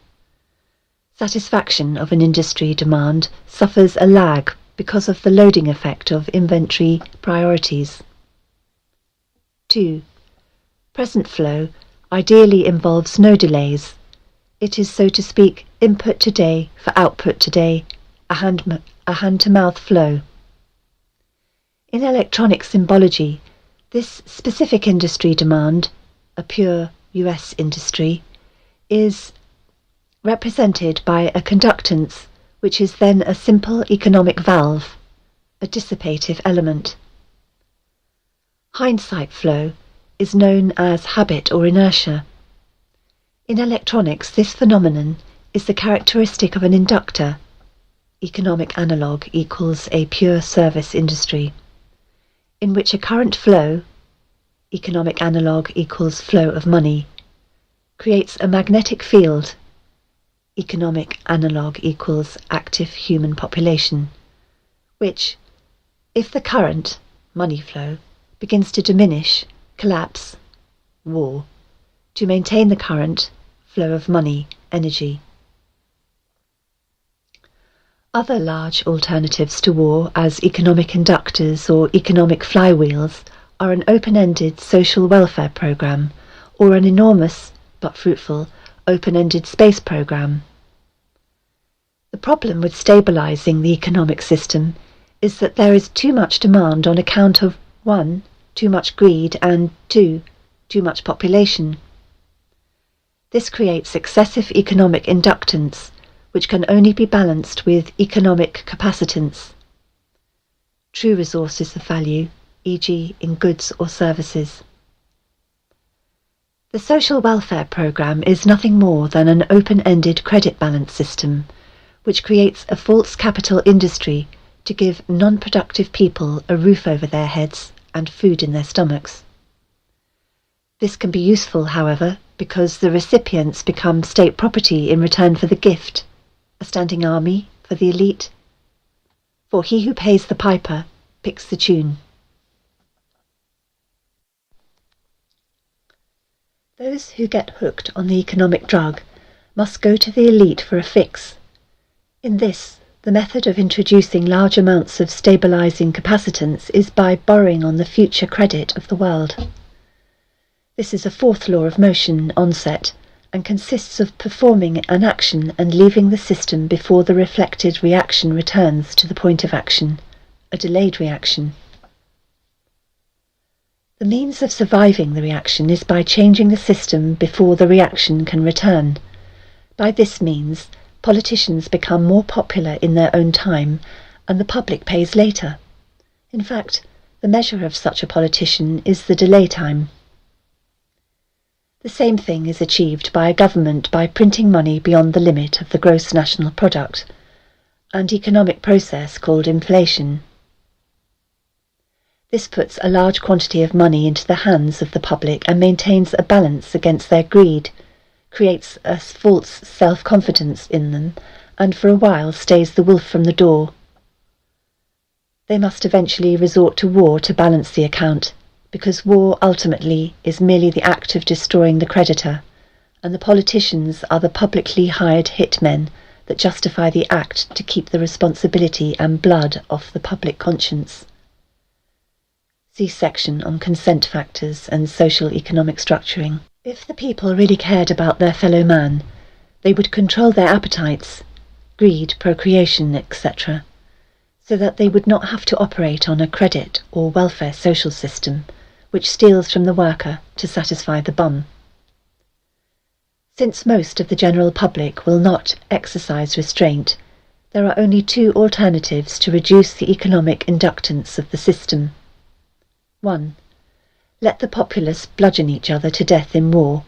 Satisfaction of an industry demand suffers a lag because of the loading effect of inventory priorities. 2. Present flow ideally involves no delays. It is, so to speak, input today for output today, a hand-to-mouth flow. In electronic symbology, this specific industry demand, a pure US industry, is represented by a conductance, which is then a simple economic valve, a dissipative element. Hindsight flow is known as habit or inertia. In electronics, this phenomenon is the characteristic of an inductor. Economic analog equals a pure service industry, in which a current flow, economic analog equals flow of money, creates a magnetic field, economic analog equals active human population, which, if the current, money flow, begins to diminish, collapse, war, to maintain the current, flow of money, energy. Other large alternatives to war as economic inductors or economic flywheels are an open-ended social welfare program or an enormous, but fruitful, open-ended space program. The problem with stabilizing the economic system is that there is too much demand on account of 1. Too much greed, and 2. Too much population. This creates excessive economic inductance, which can only be balanced with economic capacitance. True resources of value, e.g. in goods or services. The social welfare program is nothing more than an open-ended credit balance system, which creates a false capital industry to give non-productive people a roof over their heads and food in their stomachs. This can be useful, however, because the recipients become state property in return for the gift, a standing army for the elite. For he who pays the piper picks the tune. Those who get hooked on the economic drug must go to the elite for a fix. In this, the method of introducing large amounts of stabilizing capacitance is by borrowing on the future credit of the world. This is a fourth law of motion onset, and consists of performing an action and leaving the system before the reflected reaction returns to the point of action, a delayed reaction. The means of surviving the reaction is by changing the system before the reaction can return. By this means, politicians become more popular in their own time, and the public pays later. In fact, the measure of such a politician is the delay time. The same thing is achieved by a government by printing money beyond the limit of the gross national product, an economic process called inflation. This puts a large quantity of money into the hands of the public and maintains a balance against their greed, creates a false self-confidence in them, and for a while stays the wolf from the door. They must eventually resort to war to balance the account, because war ultimately is merely the act of destroying the creditor, and the politicians are the publicly hired hitmen that justify the act to keep the responsibility and blood off the public conscience. See section on consent factors and social economic structuring. If the people really cared about their fellow man, they would control their appetites, greed, procreation, etc., so that they would not have to operate on a credit or welfare social system, which steals from the worker to satisfy the bum. Since most of the general public will not exercise restraint, there are only two alternatives to reduce the economic inductance of the system. 1. Let the populace bludgeon each other to death in war,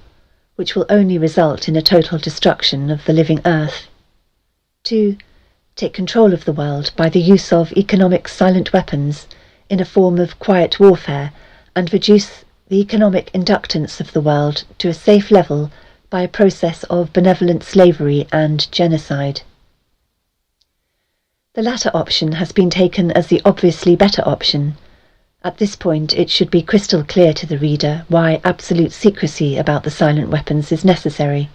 which will only result in a total destruction of the living earth. 2. Take control of the world by the use of economic silent weapons in a form of quiet warfare and reduce the economic inductance of the world to a safe level by a process of benevolent slavery and genocide. The latter option has been taken as the obviously better option. At this point it should be crystal clear to the reader why absolute secrecy about the silent weapons is necessary.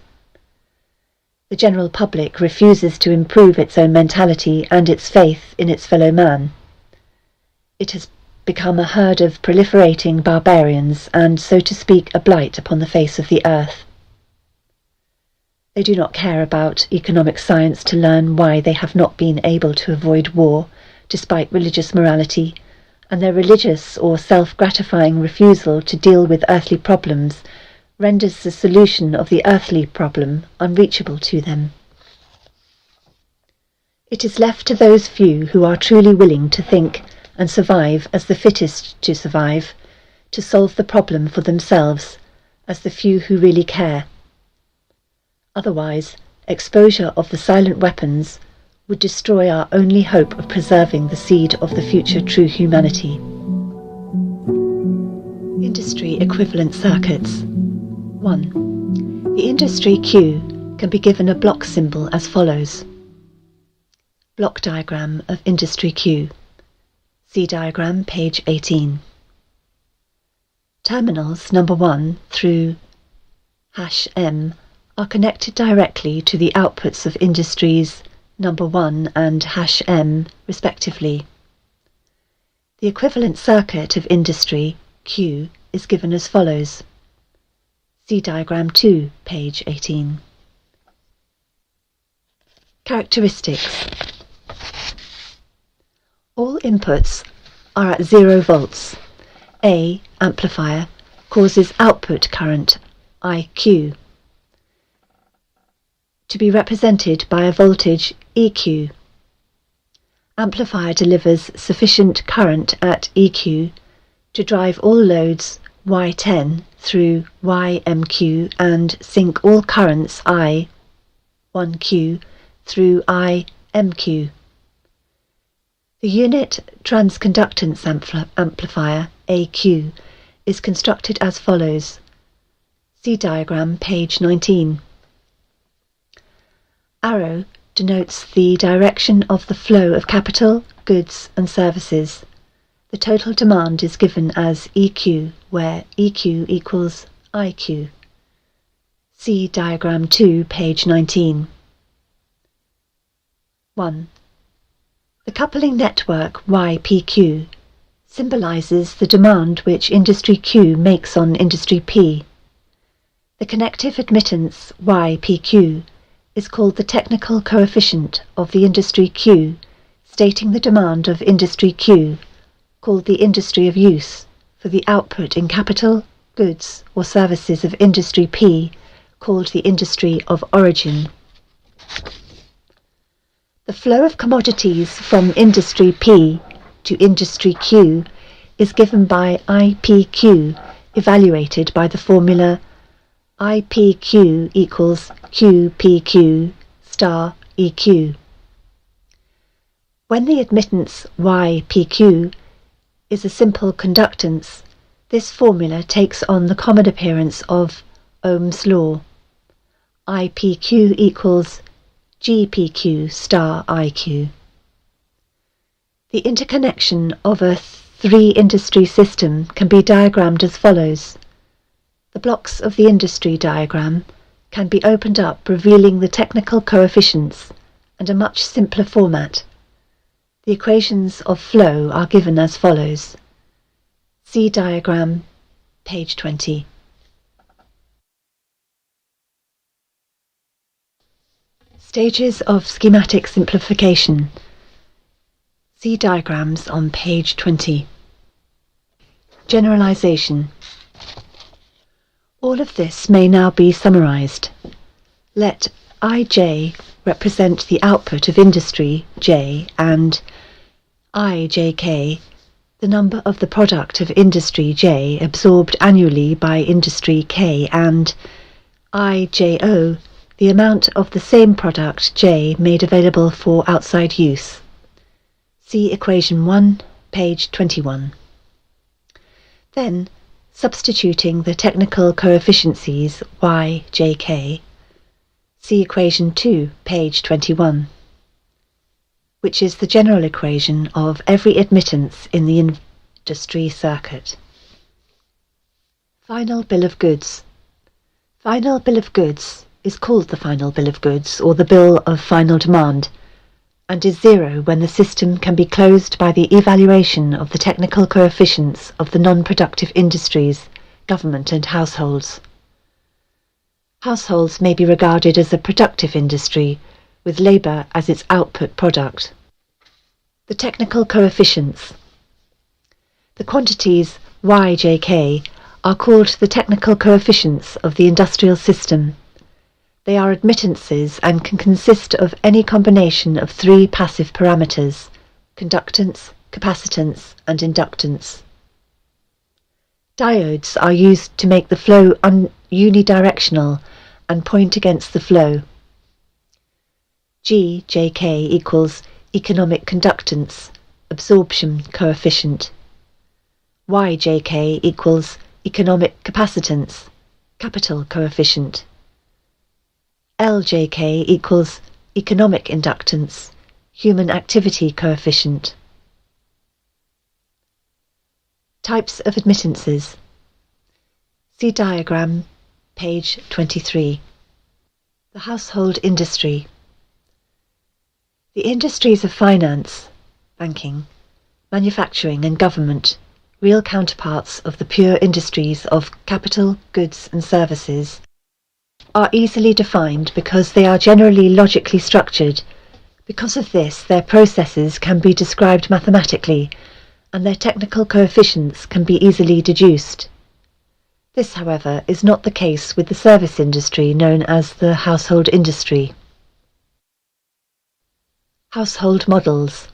The general public refuses to improve its own mentality and its faith in its fellow man. It has become a herd of proliferating barbarians and, so to speak, a blight upon the face of the earth. They do not care about economic science to learn why they have not been able to avoid war, despite religious morality, and their religious or self-gratifying refusal to deal with earthly problems renders the solution of the earthly problem unreachable to them. It is left to those few who are truly willing to think and survive as the fittest to survive, to solve the problem for themselves as the few who really care. Otherwise, exposure of the silent weapons would destroy our only hope of preserving the seed of the future true humanity. Industry equivalent circuits. 1. The industry Q can be given a block symbol as follows. Block diagram of industry Q. See diagram, page 18. Terminals number 1 through #M are connected directly to the outputs of industries number 1 and #M respectively. The equivalent circuit of industry Q is given as follows. See diagram 2, page 18. Characteristics. All inputs are at 0 volts. A amplifier causes output current IQ to be represented by a voltage EQ. Amplifier delivers sufficient current at EQ to drive all loads Y10 through YMQ and sync all currents I1Q through IMQ. The unit transconductance amplifier AQ is constructed as follows. See diagram, page 19. Arrow denotes the direction of the flow of capital, goods and services. The total demand is given as EQ, where EQ equals IQ. See diagram 2, page 19. 1. The coupling network YPQ symbolizes the demand which industry Q makes on industry P. The connective admittance YPQ is called the technical coefficient of the industry Q, stating the demand of industry Q, called the industry of use, for the output in capital, goods or services of industry P, called the industry of origin. The flow of commodities from industry P to industry Q is given by IPQ, evaluated by the formula IPQ equals QPQ star EQ. When the admittance YPQ is a simple conductance, this formula takes on the common appearance of Ohm's law. IPQ equals GPQ star IQ. The interconnection of a three-industry system can be diagrammed as follows. The blocks of the industry diagram can be opened up, revealing the technical coefficients and a much simpler format. The equations of flow are given as follows. See diagram, page 20. Stages of schematic simplification. See diagrams on page 20. Generalization. All of this may now be summarized. Let Ij represent the output of industry J and Ijk the number of the product of industry J absorbed annually by industry K, and Ijo the amount of the same product J made available for outside use. See equation 1, page 21. Then, substituting the technical coefficients y, j, k, see equation 2, page 21, which is the general equation of every admittance in the industry circuit. Final bill of goods. Final bill of goods is called the final bill of goods or the bill of final demand, and is zero when the system can be closed by the evaluation of the technical coefficients of the non-productive industries, government and households. Households may be regarded as a productive industry, with labour as its output product. The technical coefficients. The quantities y, j, k are called the technical coefficients of the industrial system. They are admittances and can consist of any combination of three passive parameters: conductance, capacitance, and inductance. Diodes are used to make the flow unidirectional and point against the flow. Gjk equals economic conductance, absorption coefficient. Yjk equals economic capacitance, capital coefficient. Ljk equals economic inductance, human activity coefficient. Types of admittances. See diagram, page 23. The household industry. The industries of finance, banking, manufacturing and government, real counterparts of the pure industries of capital, goods and services, are easily defined because they are generally logically structured. Because of this, their processes can be described mathematically, and their technical coefficients can be easily deduced. This, however, is not the case with the service industry known as the household industry. Household models.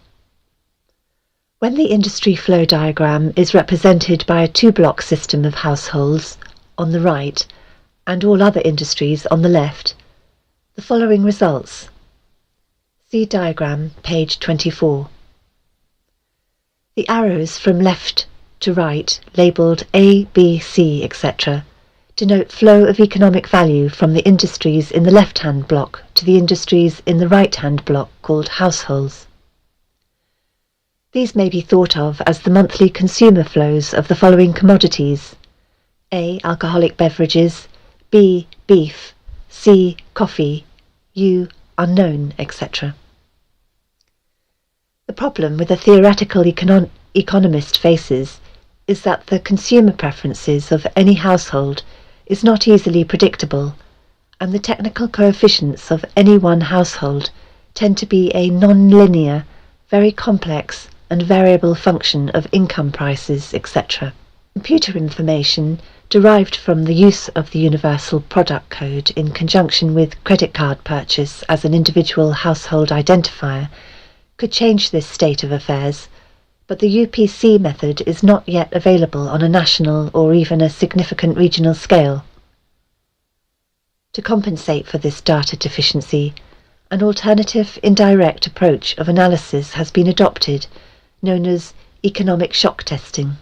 When the industry flow diagram is represented by a two-block system of households on the right and all other industries on the left, the following results. See diagram, page 24. The arrows from left to right, labelled A, B, C, etc., denote flow of economic value from the industries in the left-hand block to the industries in the right-hand block called households. These may be thought of as the monthly consumer flows of the following commodities: A, alcoholic beverages, B, beef, C, coffee, U, unknown, etc. The problem with a theoretical economist faces is that the consumer preferences of any household is not easily predictable, and the technical coefficients of any one household tend to be a non-linear, very complex and variable function of income prices, etc. Computer information derived from the use of the Universal Product Code in conjunction with credit card purchase as an individual household identifier could change this state of affairs, but the UPC method is not yet available on a national or even a significant regional scale. To compensate for this data deficiency, an alternative indirect approach of analysis has been adopted, known as economic shock testing.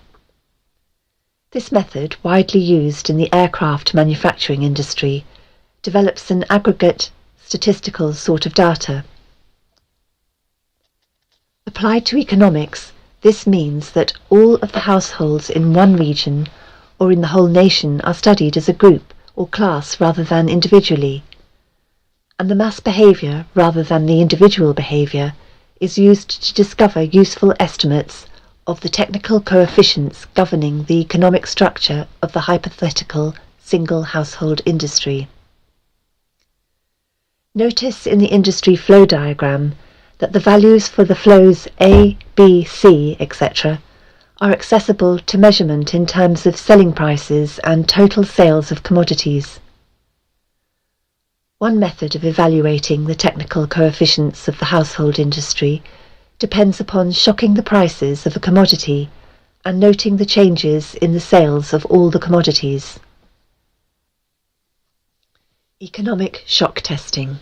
This method, widely used in the aircraft manufacturing industry, develops an aggregate statistical sort of data. Applied to economics, this means that all of the households in one region or in the whole nation are studied as a group or class rather than individually, and the mass behaviour rather than the individual behaviour is used to discover useful estimates of the technical coefficients governing the economic structure of the hypothetical single household industry. Notice in the industry flow diagram that the values for the flows A, B, C, etc. are accessible to measurement in terms of selling prices and total sales of commodities. One method of evaluating the technical coefficients of the household industry depends upon shocking the prices of a commodity and noting the changes in the sales of all the commodities. Economic shock testing.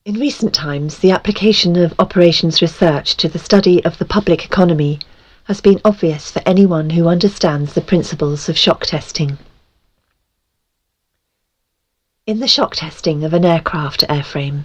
In recent times, the application of operations research to the study of the public economy has been obvious for anyone who understands the principles of shock testing. In the shock testing of an aircraft airframe,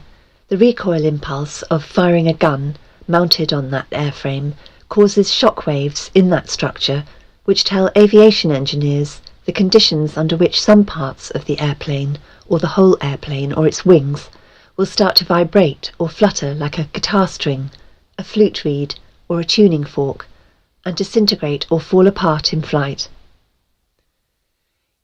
the recoil impulse of firing a gun mounted on that airframe causes shock waves in that structure which tell aviation engineers the conditions under which some parts of the airplane, or the whole airplane or its wings, will start to vibrate or flutter like a guitar string, a flute reed, or a tuning fork, and disintegrate or fall apart in flight.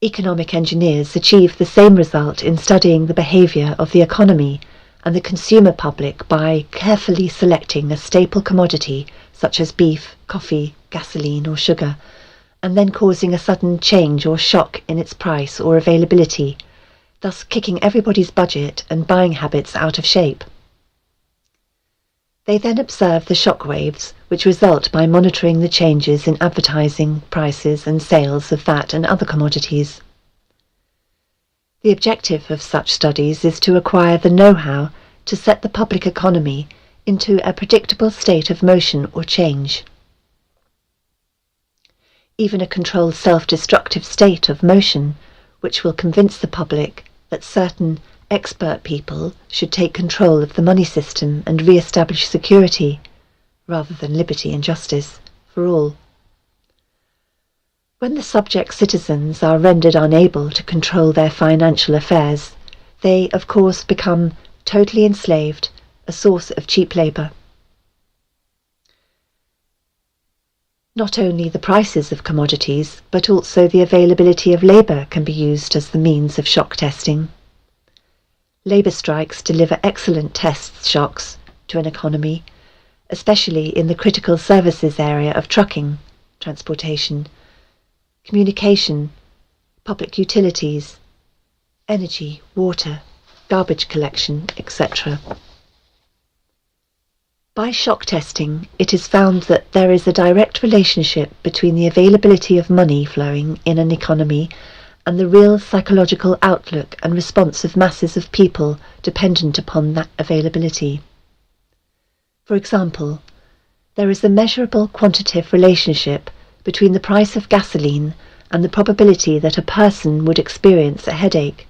Economic engineers achieve the same result in studying the behaviour of the economy and the consumer public by carefully selecting a staple commodity such as beef, coffee, gasoline or sugar, and then causing a sudden change or shock in its price or availability, thus kicking everybody's budget and buying habits out of shape. They then observe the shock waves which result by monitoring the changes in advertising, prices and sales of that and other commodities. The objective of such studies is to acquire the know-how to set the public economy into a predictable state of motion or change. Even a controlled self-destructive state of motion, which will convince the public that certain expert people should take control of the money system and re-establish security, rather than liberty and justice, for all. When the subject citizens are rendered unable to control their financial affairs, they, of course, become totally enslaved, a source of cheap labour. Not only the prices of commodities, but also the availability of labour can be used as the means of shock testing. Labour strikes deliver excellent test shocks to an economy, especially in the critical services area of trucking, transportation, communication, public utilities, energy, water, garbage collection, etc. By shock testing, it is found that there is a direct relationship between the availability of money flowing in an economy and the real psychological outlook and response of masses of people dependent upon that availability. For example, there is a measurable quantitative relationship between the price of gasoline and the probability that a person would experience a headache,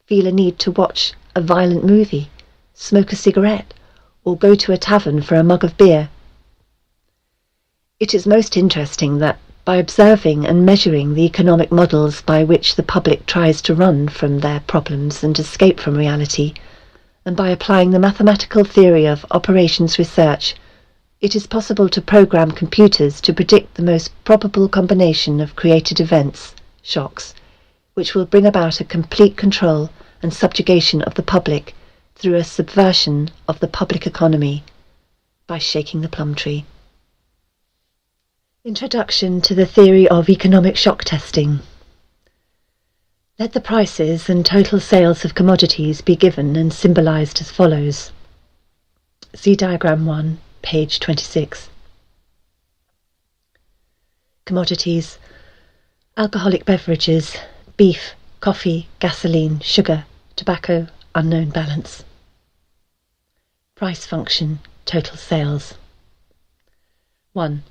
feel a need to watch a violent movie, smoke a cigarette, or go to a tavern for a mug of beer. It is most interesting that by observing and measuring the economic models by which the public tries to run from their problems and escape from reality, and by applying the mathematical theory of operations research, it is possible to program computers to predict the most probable combination of created events, shocks, which will bring about a complete control and subjugation of the public through a subversion of the public economy by shaking the plum tree. Introduction to the theory of economic shock testing. Let the prices and total sales of commodities be given and symbolized as follows. See diagram 1, page 26. Commodities: alcoholic beverages, beef, coffee, gasoline, sugar, tobacco, unknown balance. Price function, total sales. 1.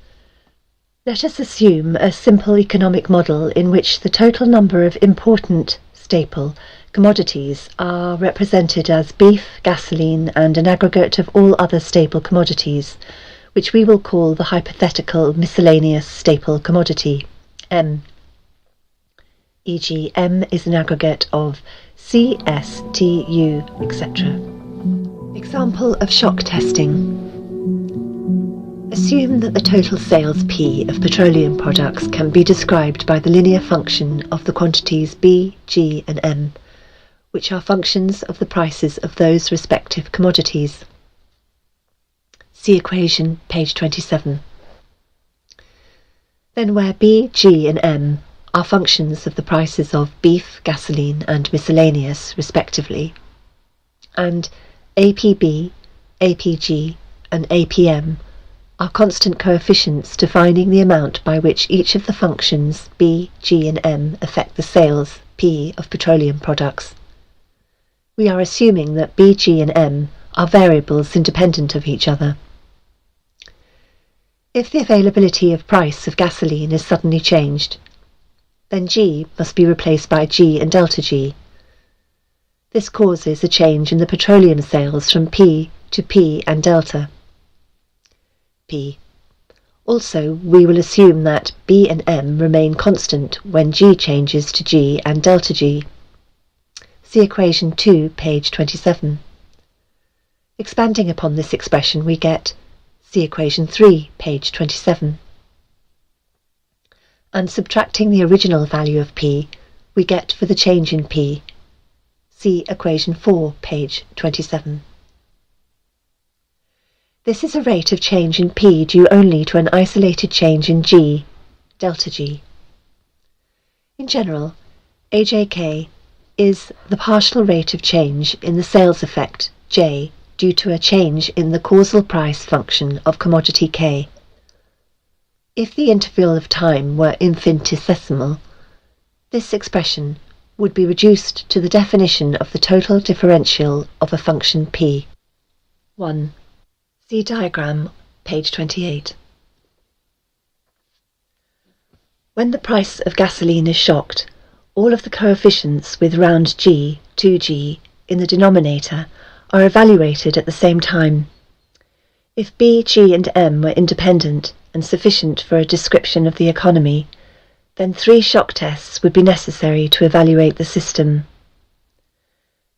Let us assume a simple economic model in which the total number of important staple commodities are represented as beef, gasoline, and an aggregate of all other staple commodities, which we will call the hypothetical miscellaneous staple commodity, M. E.g., M is an aggregate of C, S, T, U, etc. Example of shock testing. Assume that the total sales P of petroleum products can be described by the linear function of the quantities B, G and M, which are functions of the prices of those respective commodities. See equation, page 27. Then where B, G and M are functions of the prices of beef, gasoline and miscellaneous respectively, and APB, APG and APM are constant coefficients defining the amount by which each of the functions B, G and M affect the sales, P, of petroleum products. We are assuming that B, G and M are variables independent of each other. If the availability of price of gasoline is suddenly changed, then G must be replaced by G and delta G. This causes a change in the petroleum sales from P to P and delta P. Also, we will assume that B and M remain constant when G changes to G and delta G. See equation 2, page 27. Expanding upon this expression, we get, see equation 3, page 27. And subtracting the original value of P, we get for the change in P. See equation 4, page 27. This is a rate of change in P due only to an isolated change in G, delta G. In general, AJK is the partial rate of change in the sales effect, J, due to a change in the causal price function of commodity K. If the interval of time were infinitesimal, this expression would be reduced to the definition of the total differential of a function P. 1. See diagram, page 28. When the price of gasoline is shocked, all of the coefficients with round G, 2G, in the denominator are evaluated at the same time. If B, G and M were independent and sufficient for a description of the economy, then 3 shock tests would be necessary to evaluate the system.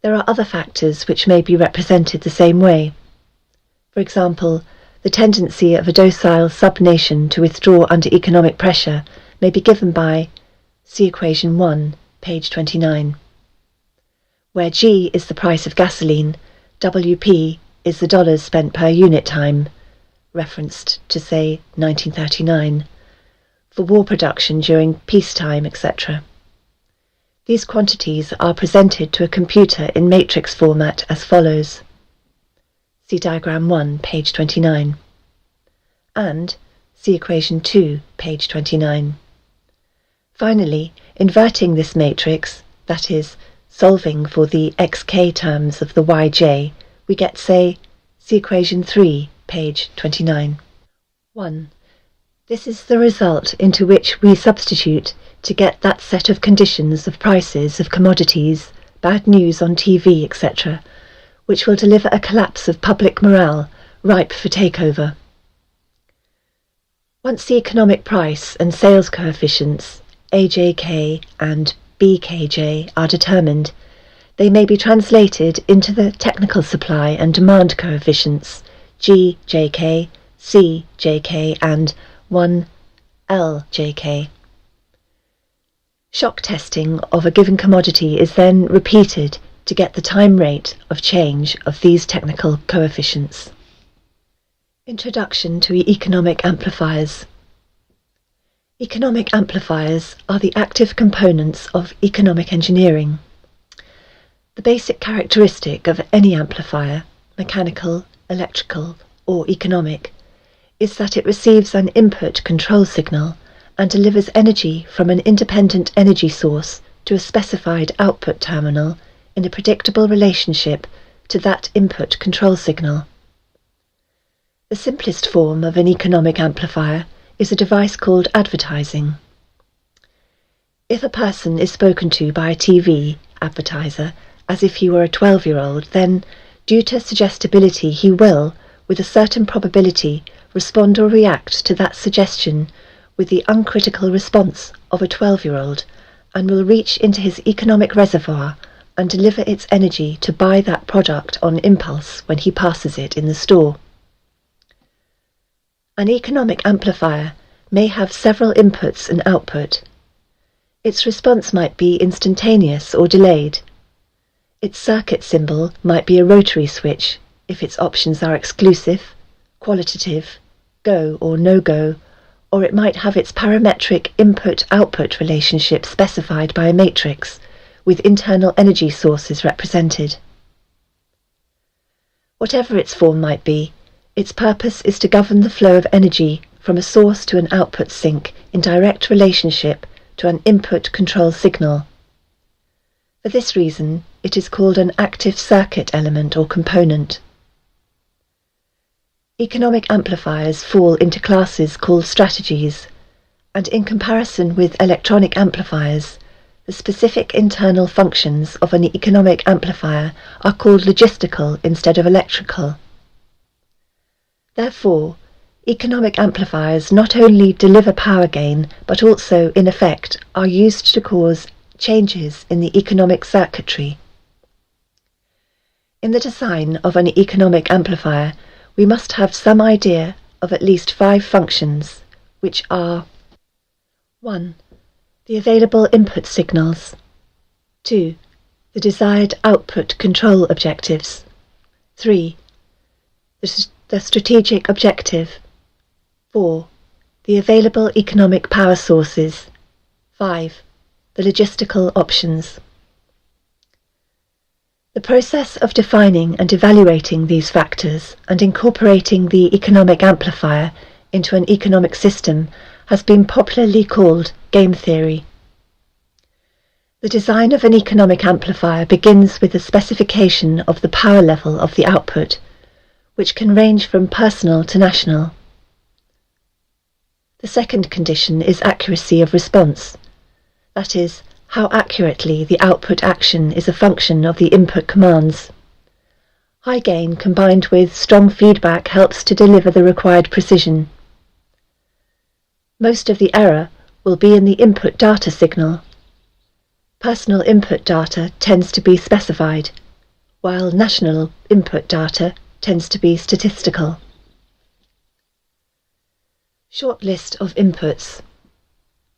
There are other factors which may be represented the same way. For example, the tendency of a docile sub-nation to withdraw under economic pressure may be given by, see equation 1, page 29. Where G is the price of gasoline, WP is the dollars spent per unit time, referenced to, say, 1939, for war production during peacetime, etc. These quantities are presented to a computer in matrix format as follows. See diagram 1, page 29. And see equation 2, page 29. Finally, inverting this matrix, that is, solving for the xk terms of the yj, we get, say, see equation 3, page 29. 1. This is the result into which we substitute to get that set of conditions of prices of commodities, bad news on TV, etc., which will deliver a collapse of public morale ripe for takeover. Once the economic price and sales coefficients, AJK and BKJ, are determined, they may be translated into the technical supply and demand coefficients, GJK, CJK and 1LJK. Shock testing of a given commodity is then repeated to get the time rate of change of these technical coefficients. Introduction to economic amplifiers. Economic amplifiers are the active components of economic engineering. The basic characteristic of any amplifier, mechanical, electrical, or economic, is that it receives an input control signal and delivers energy from an independent energy source to a specified output terminal in a predictable relationship to that input control signal. The simplest form of an economic amplifier is a device called advertising. If a person is spoken to by a TV advertiser as if he were a 12-year-old, then, due to suggestibility, he will, with a certain probability, respond or react to that suggestion with the uncritical response of a 12-year-old and will reach into his economic reservoir and deliver its energy to buy that product on impulse when he passes it in the store. An economic amplifier may have several inputs and output. Its response might be instantaneous or delayed. Its circuit symbol might be a rotary switch if its options are exclusive, qualitative, go or no-go, or it might have its parametric input-output relationship specified by a matrix, with internal energy sources represented. Whatever its form might be, its purpose is to govern the flow of energy from a source to an output sink in direct relationship to an input control signal. For this reason, it is called an active circuit element or component. Economic amplifiers fall into classes called strategies, and in comparison with electronic amplifiers, the specific internal functions of an economic amplifier are called logistical instead of electrical. Therefore, economic amplifiers not only deliver power gain, but also, in effect, are used to cause changes in the economic circuitry. In the design of an economic amplifier, we must have some idea of at least 5 functions, which are 1. The available input signals. 2. The desired output control objectives. 3. The strategic objective. 4. The available economic power sources. 5. The logistical options. The process of defining and evaluating these factors and incorporating the economic amplifier into an economic system has been popularly called game theory. The design of an economic amplifier begins with the specification of the power level of the output, which can range from personal to national. The second condition is accuracy of response, that is, how accurately the output action is a function of the input commands. High gain combined with strong feedback helps to deliver the required precision. Most of the error will be in the input data signal. Personal input data tends to be specified, while national input data tends to be statistical. Short list of inputs.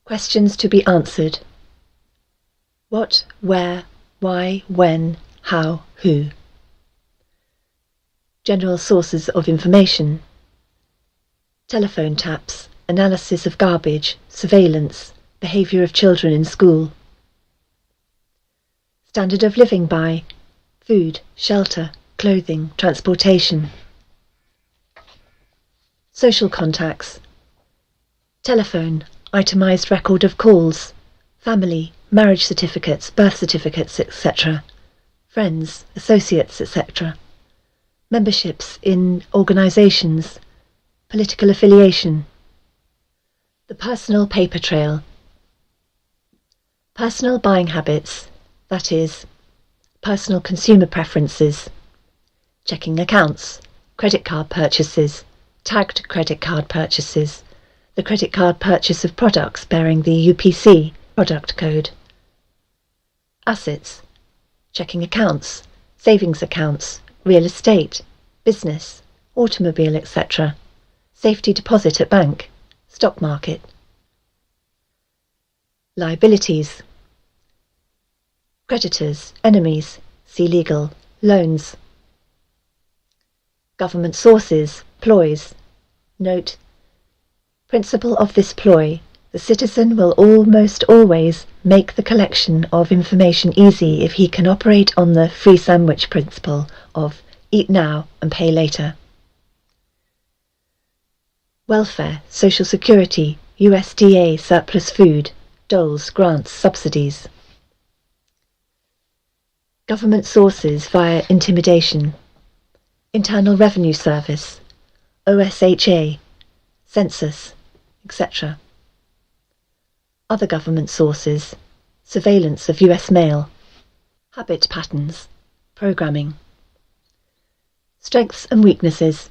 Questions to be answered. What, where, why, when, how, who. General sources of information. Telephone taps, analysis of garbage, surveillance, behaviour of children in school. Standard of living by food, shelter, clothing, transportation. Social contacts. Telephone, itemised record of calls, family, marriage certificates, birth certificates, etc. Friends, associates, etc. Memberships in organisations, political affiliation. The personal paper trail. Personal buying habits, that is, personal consumer preferences. Checking accounts, credit card purchases, tagged credit card purchases, the credit card purchase of products bearing the UPC product code. Assets, checking accounts, savings accounts, real estate, business, automobile, etc. Safety deposit at bank, stock market. Liabilities. Creditors, enemies, see legal, loans. Government sources, ploys. Note, principle of this ploy. The citizen will almost always make the collection of information easy if he can operate on the free sandwich principle of eat now and pay later. Welfare, Social Security, USDA surplus food, doles, grants, subsidies. Government sources via intimidation. Internal Revenue Service, OSHA, Census, etc. Other government sources, surveillance of US mail. Habit patterns, programming. Strengths and weaknesses.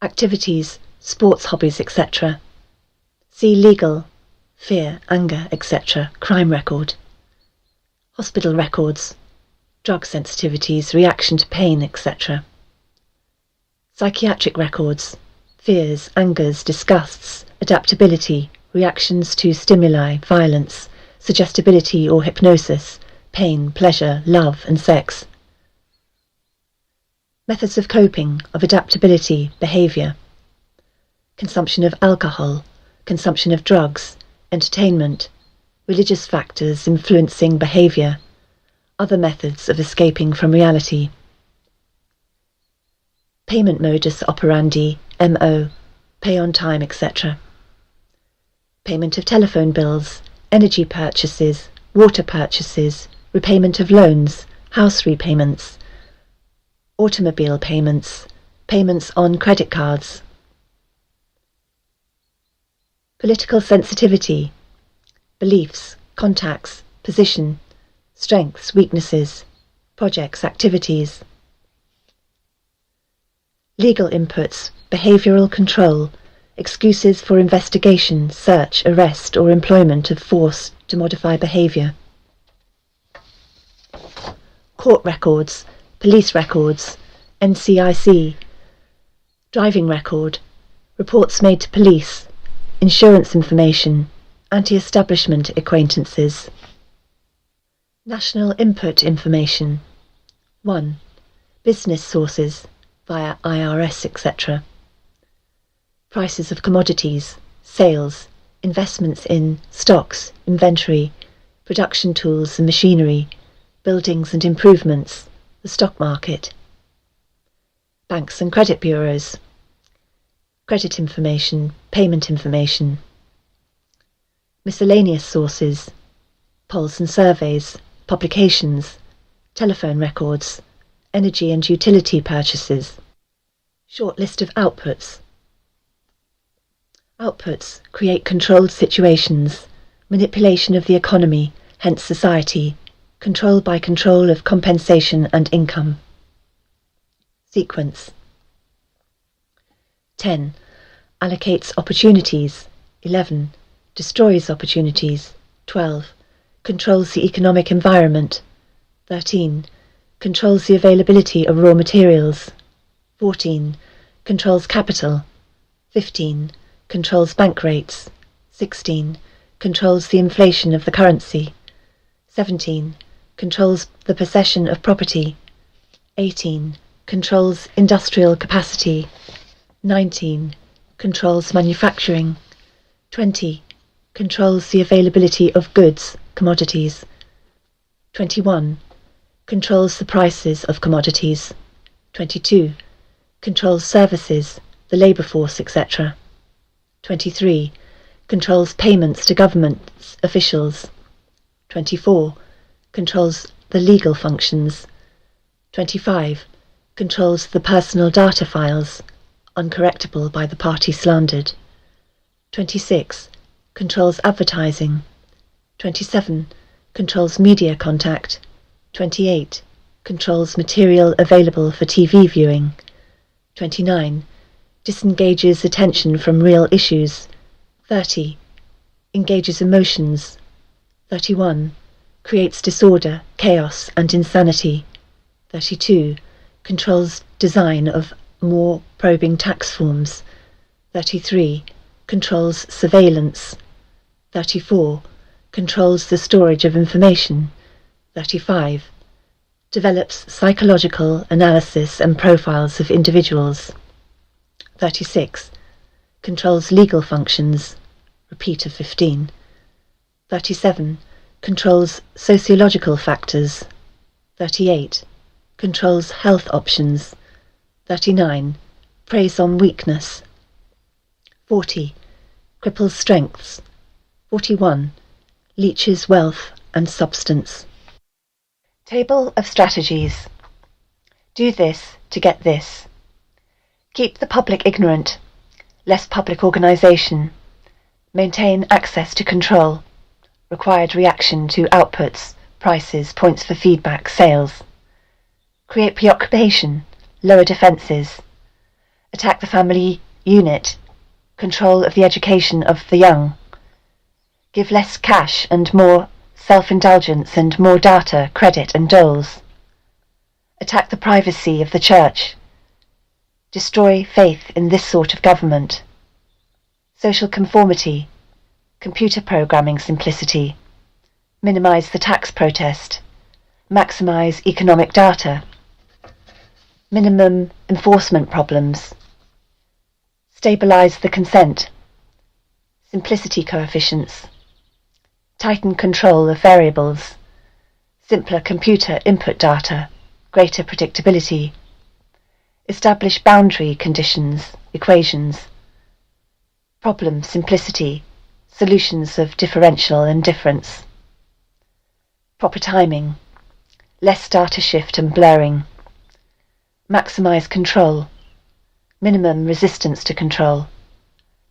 Activities, sports hobbies, etc. See legal, fear, anger, etc. Crime record. Hospital records, drug sensitivities, reaction to pain, etc. Psychiatric records, fears, angers, disgusts, adaptability, reactions to stimuli, violence, suggestibility or hypnosis, pain, pleasure, love and sex. Methods of coping, of adaptability, behaviour. Consumption of alcohol, consumption of drugs, entertainment, religious factors influencing behavior, other methods of escaping from reality. Payment modus operandi, MO, pay on time, etc. Payment of telephone bills, energy purchases, water purchases, repayment of loans, house repayments, automobile payments, payments on credit cards. Political sensitivity, beliefs, contacts, position, strengths, weaknesses, projects, activities. Legal inputs, behavioral control, excuses for investigation, search, arrest, or employment of force to modify behavior. Court records, police records, NCIC, driving record, reports made to police, insurance information, anti-establishment acquaintances. National input information. 1. Business sources, via IRS, etc. Prices of commodities, sales, investments in stocks, inventory, production tools and machinery, buildings and improvements, the stock market. Banks and credit bureaus. Credit information, payment information. Miscellaneous sources, polls and surveys, publications, telephone records, energy and utility purchases. Short list of outputs. Outputs create controlled situations, manipulation of the economy, hence society, control by control of compensation and income. Sequence. 10. Allocates opportunities. 11. Destroys opportunities. 12. Controls the economic environment. 13. Controls the availability of raw materials. 14. Controls capital. 15. Controls bank rates. 16. Controls the inflation of the currency. 17. Controls the possession of property. 18. Controls industrial capacity. 19. Controls manufacturing. 20. Controls the availability of goods, commodities. 21. Controls the prices of commodities. 22. Controls services, the labour force, etc. 23. Controls payments to government officials. 24. Controls the legal functions. 25. Controls the personal data files, uncorrectable by the party slandered. 26. Controls advertising. 27. Controls media contact. 28. Controls material available for TV viewing. 29. Disengages attention from real issues. 30. Engages emotions. 31. Creates disorder, chaos and insanity. 32. Controls design of more probing tax forms. 33. Controls surveillance. 34. Controls the storage of information. 35. Develops psychological analysis and profiles of individuals. 36. Controls legal functions. Repeat of 15. 37. Controls sociological factors. 38. Controls health options. 39. Preys on weakness. 40. Cripples strengths. 41. Leeches wealth and substance. Table of strategies. Do this to get this. Keep the public ignorant. Less public organisation. Maintain access to control. Required reaction to outputs, prices, points for feedback, sales. Create preoccupation. Lower defences. Attack the family unit. Control of the education of the young. Give less cash and more self-indulgence and more data, credit and doles. Attack the privacy of the church. Destroy faith in this sort of government. Social conformity. Computer programming simplicity. Minimise the tax protest. Maximise economic data. Minimum enforcement problems. Stabilise the consent. simplicity coefficients, tighten control of variables, simpler computer input data, greater predictability, establish boundary conditions, equations, problem simplicity, solutions of differential and difference, proper timing, less data shift and blurring, maximize control, minimum resistance to control,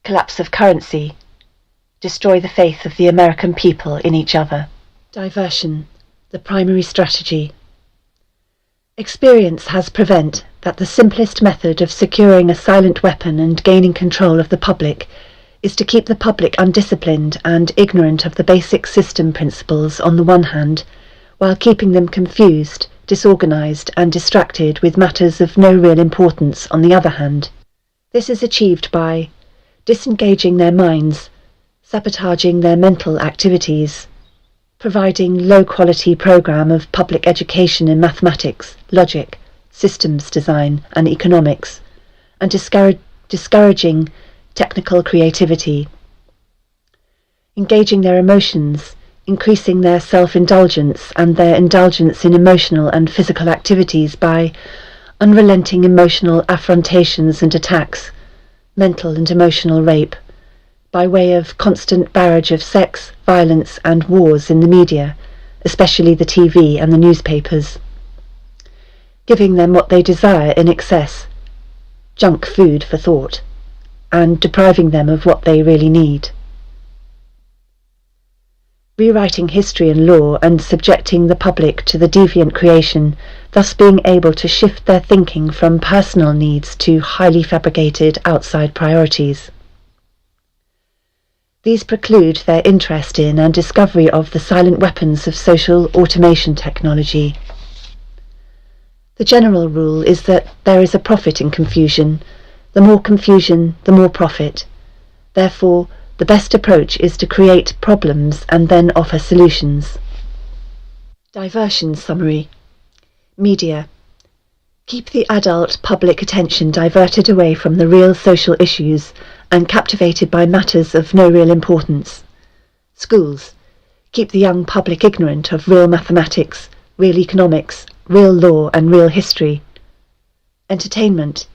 collapse of currency, destroy the faith of the American people in each other. Diversion, the primary strategy. Experience has proven that the simplest method of securing a silent weapon and gaining control of the public is to keep the public undisciplined and ignorant of the basic system principles on the one hand, while keeping them confused, disorganized and distracted with matters of no real importance on the other hand. This is achieved by disengaging their minds, sabotaging their mental activities, providing low-quality program of public education in mathematics, logic, systems design and economics, and discouraging technical creativity, engaging their emotions, increasing their self-indulgence and their indulgence in emotional and physical activities by unrelenting emotional affrontations and attacks, mental and emotional rape, by way of constant barrage of sex, violence and wars in the media, especially the TV and the newspapers, giving them what they desire in excess, junk food for thought, and depriving them of what they really need. Rewriting history and law and subjecting the public to the deviant creation, thus being able to shift their thinking from personal needs to highly fabricated outside priorities. These preclude their interest in and discovery of the silent weapons of social automation technology. The general rule is that there is a profit in confusion. The more confusion, the more profit. Therefore, the best approach is to create problems and then offer solutions. Diversion summary. Media. Keep the adult public attention diverted away from the real social issues and captivated by matters of no real importance. Schools. Keep the young public ignorant of real mathematics, real economics, real law and real history. Entertainment.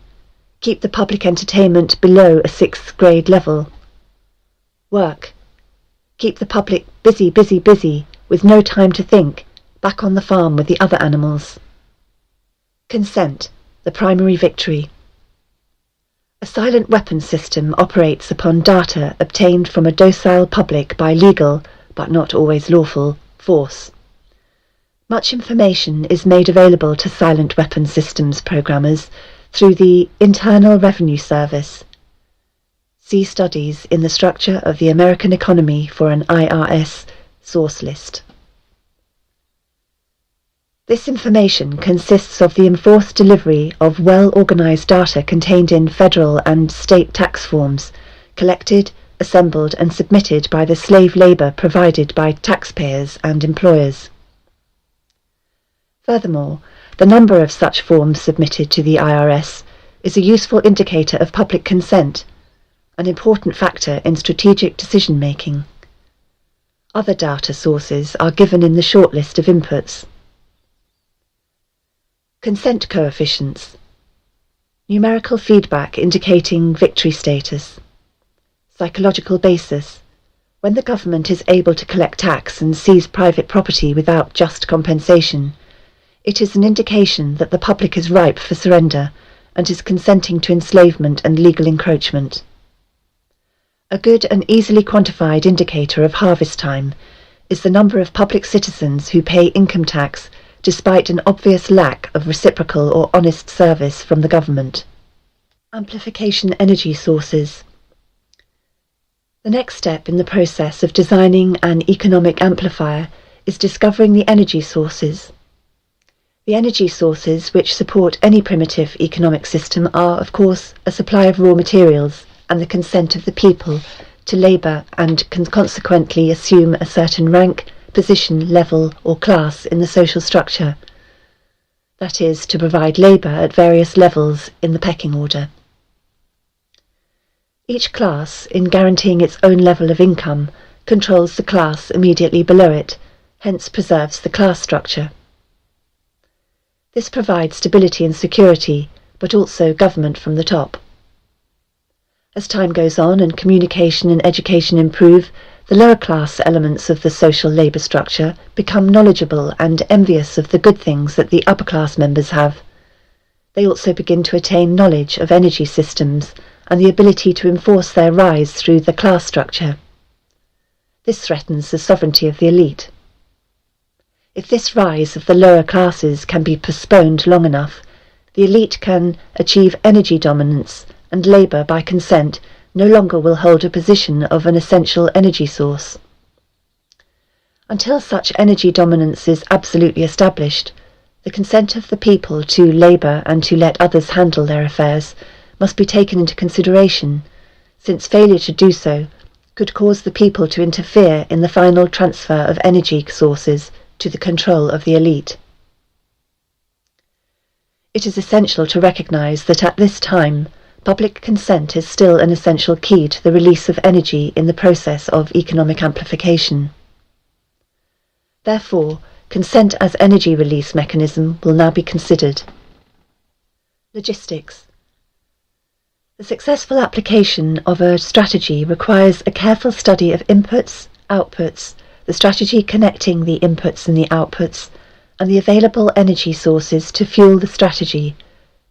Keep the public entertainment below a 6th grade level. Work. Keep the public busy, busy, busy, with no time to think, back on the farm with the other animals. Consent, the primary victory. A silent weapons system operates upon data obtained from a docile public by legal, but not always lawful, force. Much information is made available to silent weapons systems programmers through the Internal Revenue Service. See studies in the structure of the American economy for an IRS source list. This information consists of the enforced delivery of well-organized data contained in federal and state tax forms, collected, assembled and submitted by the slave labor provided by taxpayers and employers. Furthermore, the number of such forms submitted to the IRS is a useful indicator of public consent, an important factor in strategic decision-making. Other data sources are given in the short list of inputs. Consent coefficients. Numerical feedback indicating victory status. Psychological basis. When the government is able to collect tax and seize private property without just compensation, it is an indication that the public is ripe for surrender and is consenting to enslavement and legal encroachment. A good and easily quantified indicator of harvest time is the number of public citizens who pay income tax despite an obvious lack of reciprocal or honest service from the government. Amplification energy sources. The next step in the process of designing an economic amplifier is discovering the energy sources. The energy sources which support any primitive economic system are, of course, a supply of raw materials and the consent of the people to labour and can consequently assume a certain rank, position, level or class in the social structure, that is, to provide labour at various levels in the pecking order. Each class, in guaranteeing its own level of income, controls the class immediately below it, hence preserves the class structure. This provides stability and security, but also government from the top. As time goes on and communication and education improve, the lower class elements of the social labour structure become knowledgeable and envious of the good things that the upper class members have. They also begin to attain knowledge of energy systems and the ability to enforce their rise through the class structure. This threatens the sovereignty of the elite. If this rise of the lower classes can be postponed long enough, the elite can achieve energy dominance, and labour, by consent, no longer will hold a position of an essential energy source. Until such energy dominance is absolutely established, the consent of the people to labour and to let others handle their affairs must be taken into consideration, since failure to do so could cause the people to interfere in the final transfer of energy sources to the control of the elite. It is essential to recognise that at this time, public consent is still an essential key to the release of energy in the process of economic amplification. Therefore, consent as energy release mechanism will now be considered. Logistics. The successful application of a strategy requires a careful study of inputs, outputs, the strategy connecting the inputs and the outputs, and the available energy sources to fuel the strategy.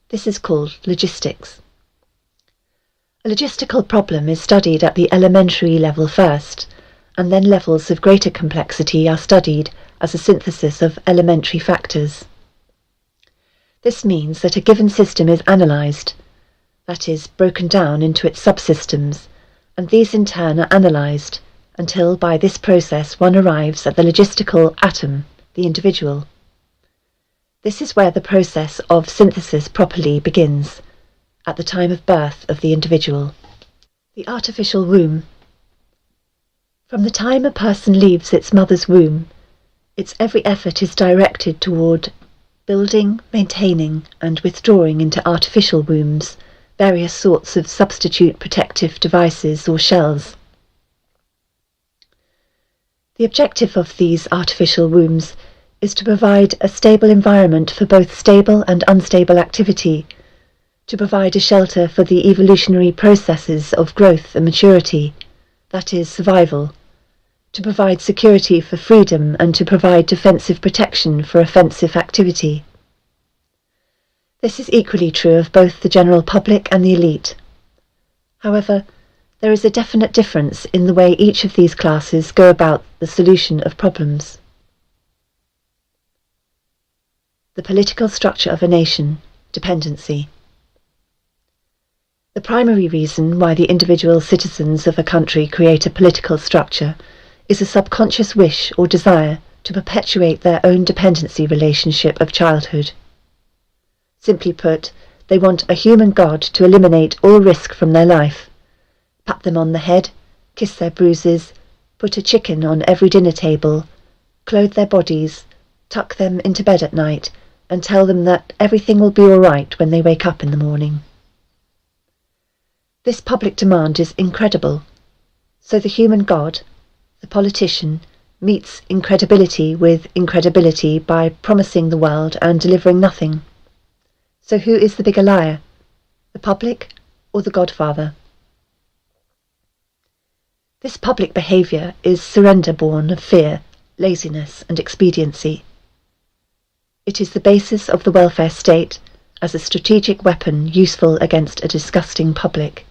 This is called logistics. A logistical problem is studied at the elementary level first, and then levels of greater complexity are studied as a synthesis of elementary factors. This means that a given system is analysed, that is, broken down into its subsystems, and these in turn are analysed, until by this process one arrives at the logistical atom, the individual. This is where the process of synthesis properly begins, at the time of birth of the individual. The artificial womb. From the time a person leaves its mother's womb, its every effort is directed toward building, maintaining, and withdrawing into artificial wombs various sorts of substitute protective devices or shells. The objective of these artificial wombs is to provide a stable environment for both stable and unstable activity, to provide a shelter for the evolutionary processes of growth and maturity, that is, survival, to provide security for freedom, and to provide defensive protection for offensive activity. This is equally true of both the general public and the elite. However, there is a definite difference in the way each of these classes go about the solution of problems. The political structure of a nation, dependency. The primary reason why the individual citizens of a country create a political structure is a subconscious wish or desire to perpetuate their own dependency relationship of childhood. Simply put, they want a human god to eliminate all risk from their life, pat them on the head, kiss their bruises, put a chicken on every dinner table, clothe their bodies, tuck them into bed at night, and tell them that everything will be all right when they wake up in the morning. This public demand is incredible, so the human god, the politician, meets incredibility with incredibility by promising the world and delivering nothing. So who is the bigger liar, the public or the godfather? This public behaviour is surrender born of fear, laziness and expediency. It is the basis of the welfare state as a strategic weapon useful against a disgusting public.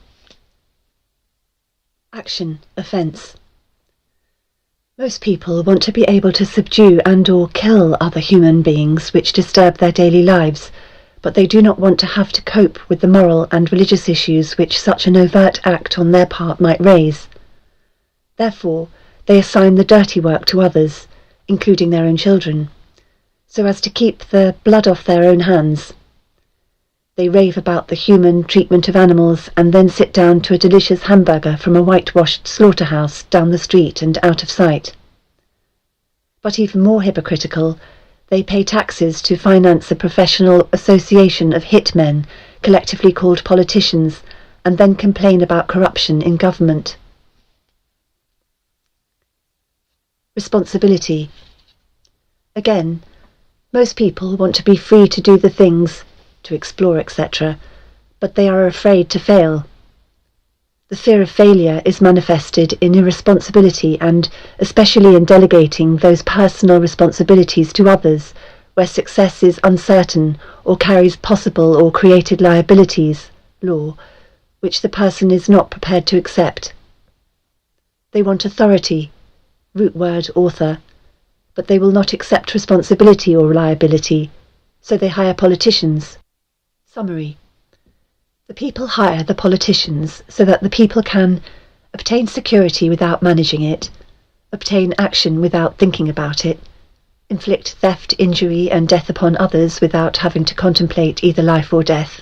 Action, offence. Most people want to be able to subdue and or kill other human beings which disturb their daily lives, but they do not want to have to cope with the moral and religious issues which such an overt act on their part might raise. Therefore, they assign the dirty work to others, including their own children, so as to keep the blood off their own hands. They rave about the human treatment of animals and then sit down to a delicious hamburger from a whitewashed slaughterhouse down the street and out of sight. But even more hypocritical, they pay taxes to finance a professional association of hitmen, collectively called politicians, and then complain about corruption in government. Responsibility. Again, most people want to be free to do the things, to explore, etc., but they are afraid to fail. The fear of failure is manifested in irresponsibility and especially in delegating those personal responsibilities to others where success is uncertain or carries possible or created liabilities, law, which the person is not prepared to accept. They want authority, root word author, but they will not accept responsibility or liability, so they hire politicians. Summary. The people hire the politicians so that the people can obtain security without managing it, obtain action without thinking about it, inflict theft, injury and death upon others without having to contemplate either life or death,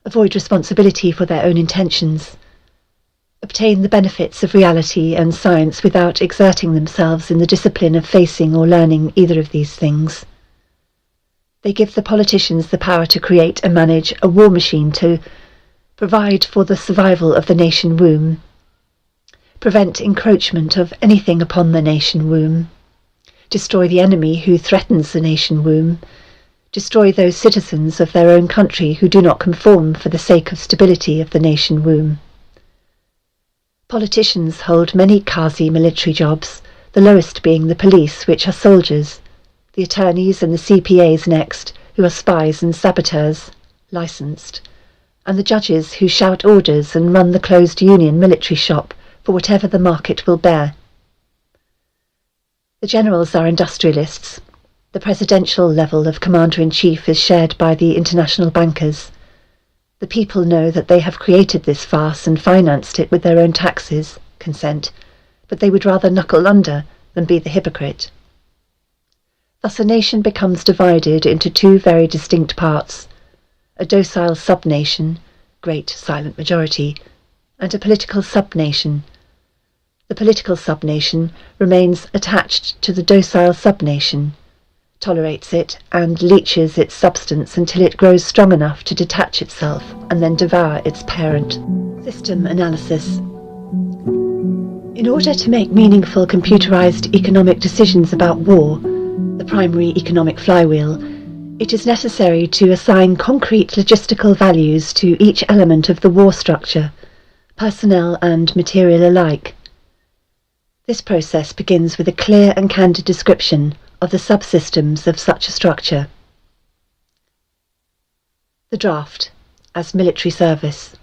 avoid responsibility for their own intentions, obtain the benefits of reality and science without exerting themselves in the discipline of facing or learning either of these things. They give the politicians the power to create and manage a war machine to provide for the survival of the nation womb, prevent encroachment of anything upon the nation womb, destroy the enemy who threatens the nation womb, destroy those citizens of their own country who do not conform for the sake of stability of the nation womb. Politicians hold many quasi-military jobs, the lowest being the police, which are soldiers, the attorneys and the CPAs next, who are spies and saboteurs, licensed, and the judges who shout orders and run the closed union military shop for whatever the market will bear. The generals are industrialists. The presidential level of commander-in-chief is shared by the international bankers. The people know that they have created this farce and financed it with their own taxes, consent, but they would rather knuckle under than be the hypocrite. Thus a nation becomes divided into two very distinct parts, a docile sub-nation, great silent majority, and a political sub-nation. The political sub-nation remains attached to the docile sub-nation, tolerates it, and leeches its substance until it grows strong enough to detach itself and then devour its parent. System analysis. In order to make meaningful computerized economic decisions about war, the primary economic flywheel, it is necessary to assign concrete logistical values to each element of the war structure, personnel and material alike. This process begins with a clear and candid description of the subsystems of such a structure. The draft, as military service.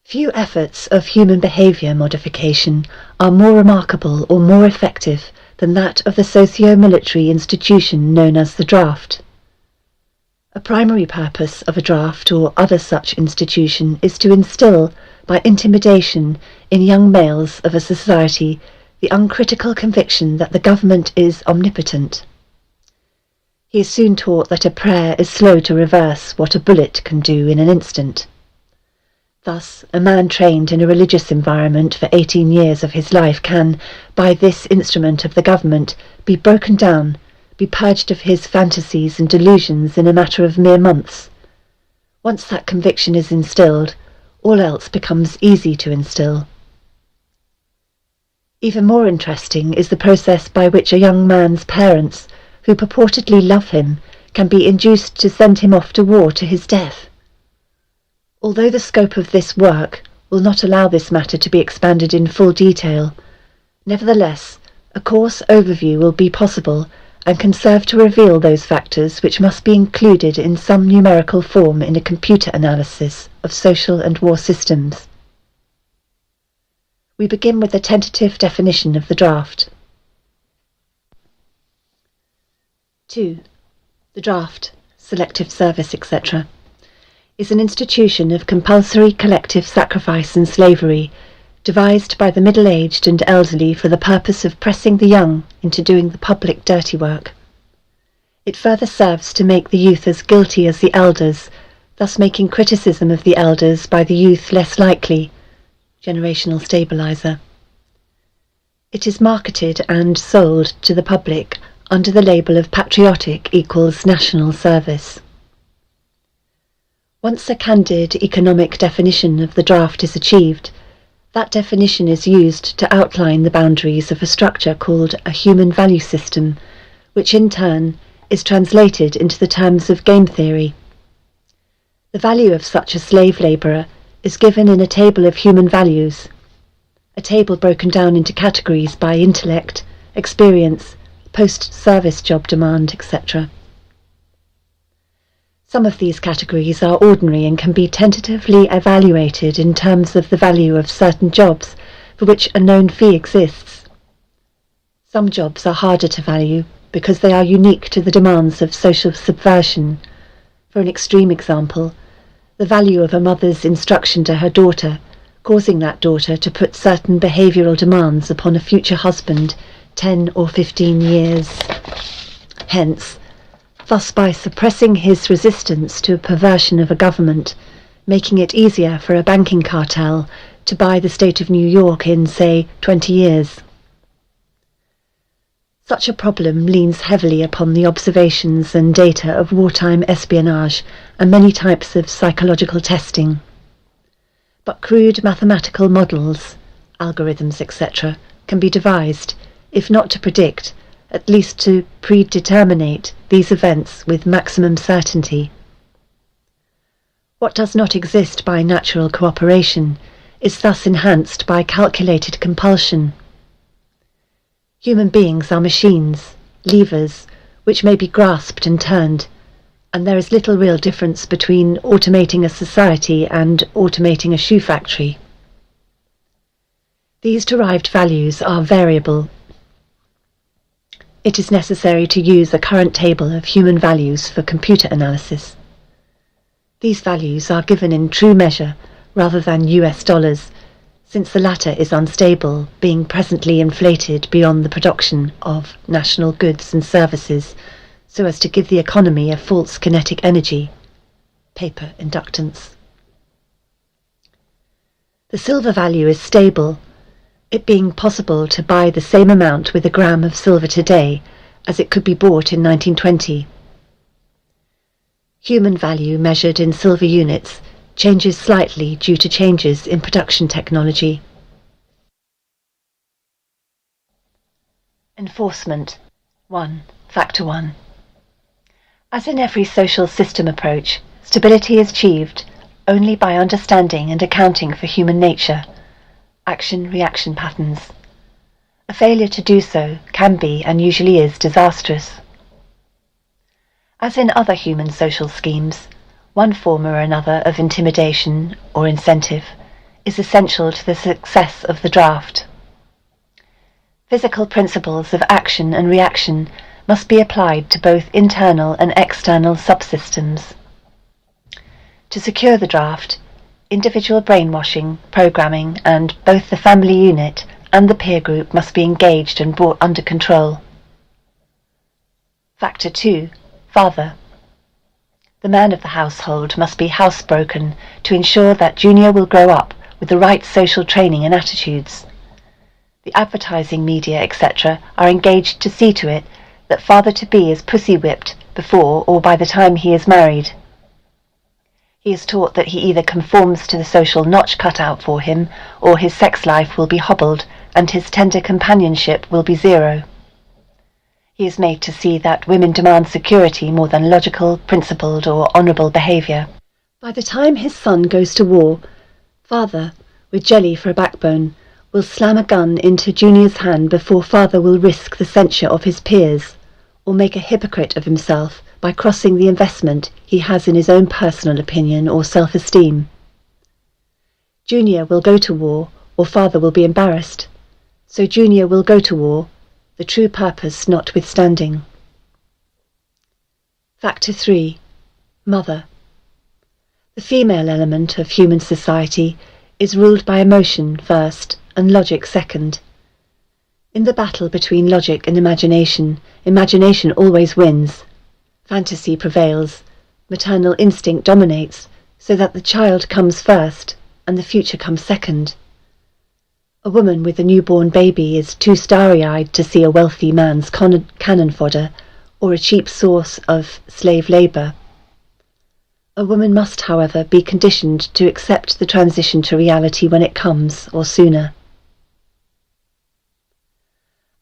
Few efforts of human behaviour modification are more remarkable or more effective than that of the socio-military institution known as the draft. A primary purpose of a draft or other such institution is to instill, by intimidation, in young males of a society the uncritical conviction that the government is omnipotent. He is soon taught that a prayer is slow to reverse what a bullet can do in an instant. Thus, a man trained in a religious environment for 18 years of his life can, by this instrument of the government, be broken down, be purged of his fantasies and delusions in a matter of mere months. Once that conviction is instilled, all else becomes easy to instill. Even more interesting is the process by which a young man's parents, who purportedly love him, can be induced to send him off to war to his death. Although the scope of this work will not allow this matter to be expanded in full detail, nevertheless, a coarse overview will be possible and can serve to reveal those factors which must be included in some numerical form in a computer analysis of social and war systems. We begin with a tentative definition of the draft. 2. The draft, selective service, etc., is an institution of compulsory collective sacrifice and slavery, devised by the middle-aged and elderly for the purpose of pressing the young into doing the public dirty work. It further serves to make the youth as guilty as the elders, thus making criticism of the elders by the youth less likely, generational stabilizer. It is marketed and sold to the public under the label of patriotic equals national service. Once a candid economic definition of the draft is achieved, that definition is used to outline the boundaries of a structure called a human value system, which in turn is translated into the terms of game theory. The value of such a slave labourer is given in a table of human values, a table broken down into categories by intellect, experience, post-service job demand, etc. Some of these categories are ordinary and can be tentatively evaluated in terms of the value of certain jobs for which a known fee exists. Some jobs are harder to value because they are unique to the demands of social subversion. For an extreme example, the value of a mother's instruction to her daughter, causing that daughter to put certain behavioural demands upon a future husband 10 or 15 years hence, thus by suppressing his resistance to a perversion of a government, making it easier for a banking cartel to buy the state of New York in, say, 20 years. Such a problem leans heavily upon the observations and data of wartime espionage and many types of psychological testing. But crude mathematical models, algorithms, etc., can be devised, if not to predict, at least to predeterminate these events with maximum certainty. What does not exist by natural cooperation is thus enhanced by calculated compulsion. Human beings are machines, levers, which may be grasped and turned, and there is little real difference between automating a society and automating a shoe factory. These derived values are variable. It is necessary to use a current table of human values for computer analysis. These values are given in true measure rather than US dollars, since the latter is unstable, being presently inflated beyond the production of national goods and services, so as to give the economy a false kinetic energy, paper inductance. The silver value is stable, it being possible to buy the same amount with a gram of silver today as it could be bought in 1920. Human value measured in silver units changes slightly due to changes in production technology. Enforcement 1. Factor 1. As in every social system approach, stability is achieved only by understanding and accounting for human nature, action-reaction patterns. A failure to do so can be and usually is disastrous. As in other human social schemes, one form or another of intimidation or incentive is essential to the success of the draft. Physical principles of action and reaction must be applied to both internal and external subsystems. To secure the draft, individual brainwashing, programming, and both the family unit and the peer group must be engaged and brought under control. Factor 2. Father. The man of the household must be housebroken to ensure that Junior will grow up with the right social training and attitudes. The advertising media, etc., are engaged to see to it that father-to-be is pussy-whipped before or by the time he is married. He is taught that he either conforms to the social notch cut out for him, or his sex life will be hobbled and his tender companionship will be zero. He is made to see that women demand security more than logical, principled, or honourable behaviour. By the time his son goes to war, father, with jelly for a backbone, will slam a gun into Junior's hand before father will risk the censure of his peers, or make a hypocrite of himself by crossing the investment he has in his own personal opinion or self-esteem. Junior will go to war, or father will be embarrassed, so Junior will go to war, the true purpose notwithstanding. Factor 3. Mother. The female element of human society is ruled by emotion first and logic second. In the battle between logic and imagination, imagination always wins. Fantasy prevails, maternal instinct dominates, so that the child comes first and the future comes second. A woman with a newborn baby is too starry-eyed to see a wealthy man's cannon fodder or a cheap source of slave labour. A woman must, however, be conditioned to accept the transition to reality when it comes, or sooner.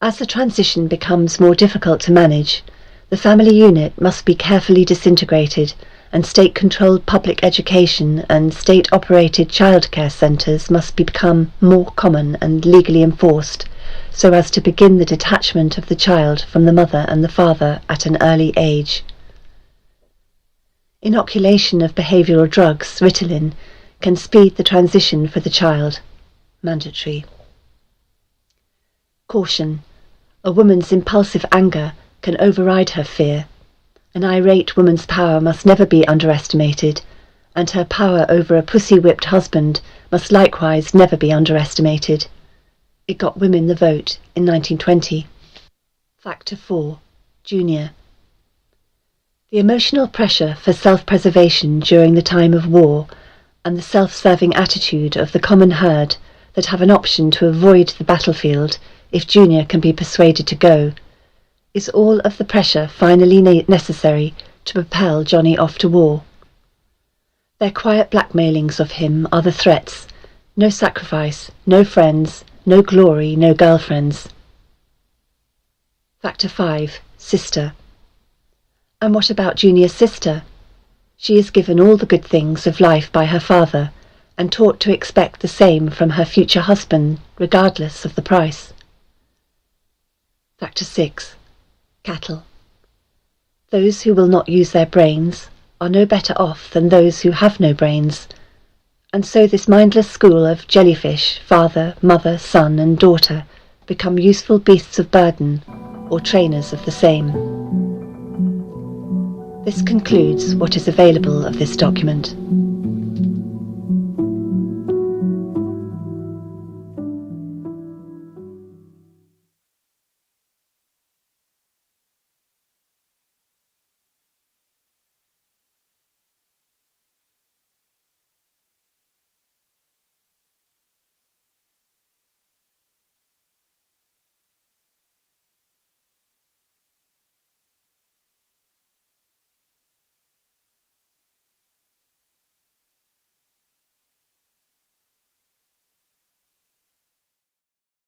As the transition becomes more difficult to manage, the family unit must be carefully disintegrated, and state-controlled public education and state-operated childcare centres must become more common and legally enforced, so as to begin the detachment of the child from the mother and the father at an early age. Inoculation of behavioural drugs, Ritalin, can speed the transition for the child. Mandatory. Caution. A woman's impulsive anger can override her fear. An irate woman's power must never be underestimated, and her power over a pussy-whipped husband must likewise never be underestimated. It got women the vote in 1920. Factor 4. Junior. The emotional pressure for self-preservation during the time of war, and the self-serving attitude of the common herd that have an option to avoid the battlefield if Junior can be persuaded to go, is all of the pressure finally necessary to propel Johnny off to war. Their quiet blackmailings of him are the threats: no sacrifice, no friends, no glory, no girlfriends. Factor 5. Sister. And what about Junior's sister? She is given all the good things of life by her father, and taught to expect the same from her future husband, regardless of the price. Factor 6. Cattle. Those who will not use their brains are no better off than those who have no brains, and so this mindless school of jellyfish, father, mother, son and daughter become useful beasts of burden, or trainers of the same. This concludes what is available of this document.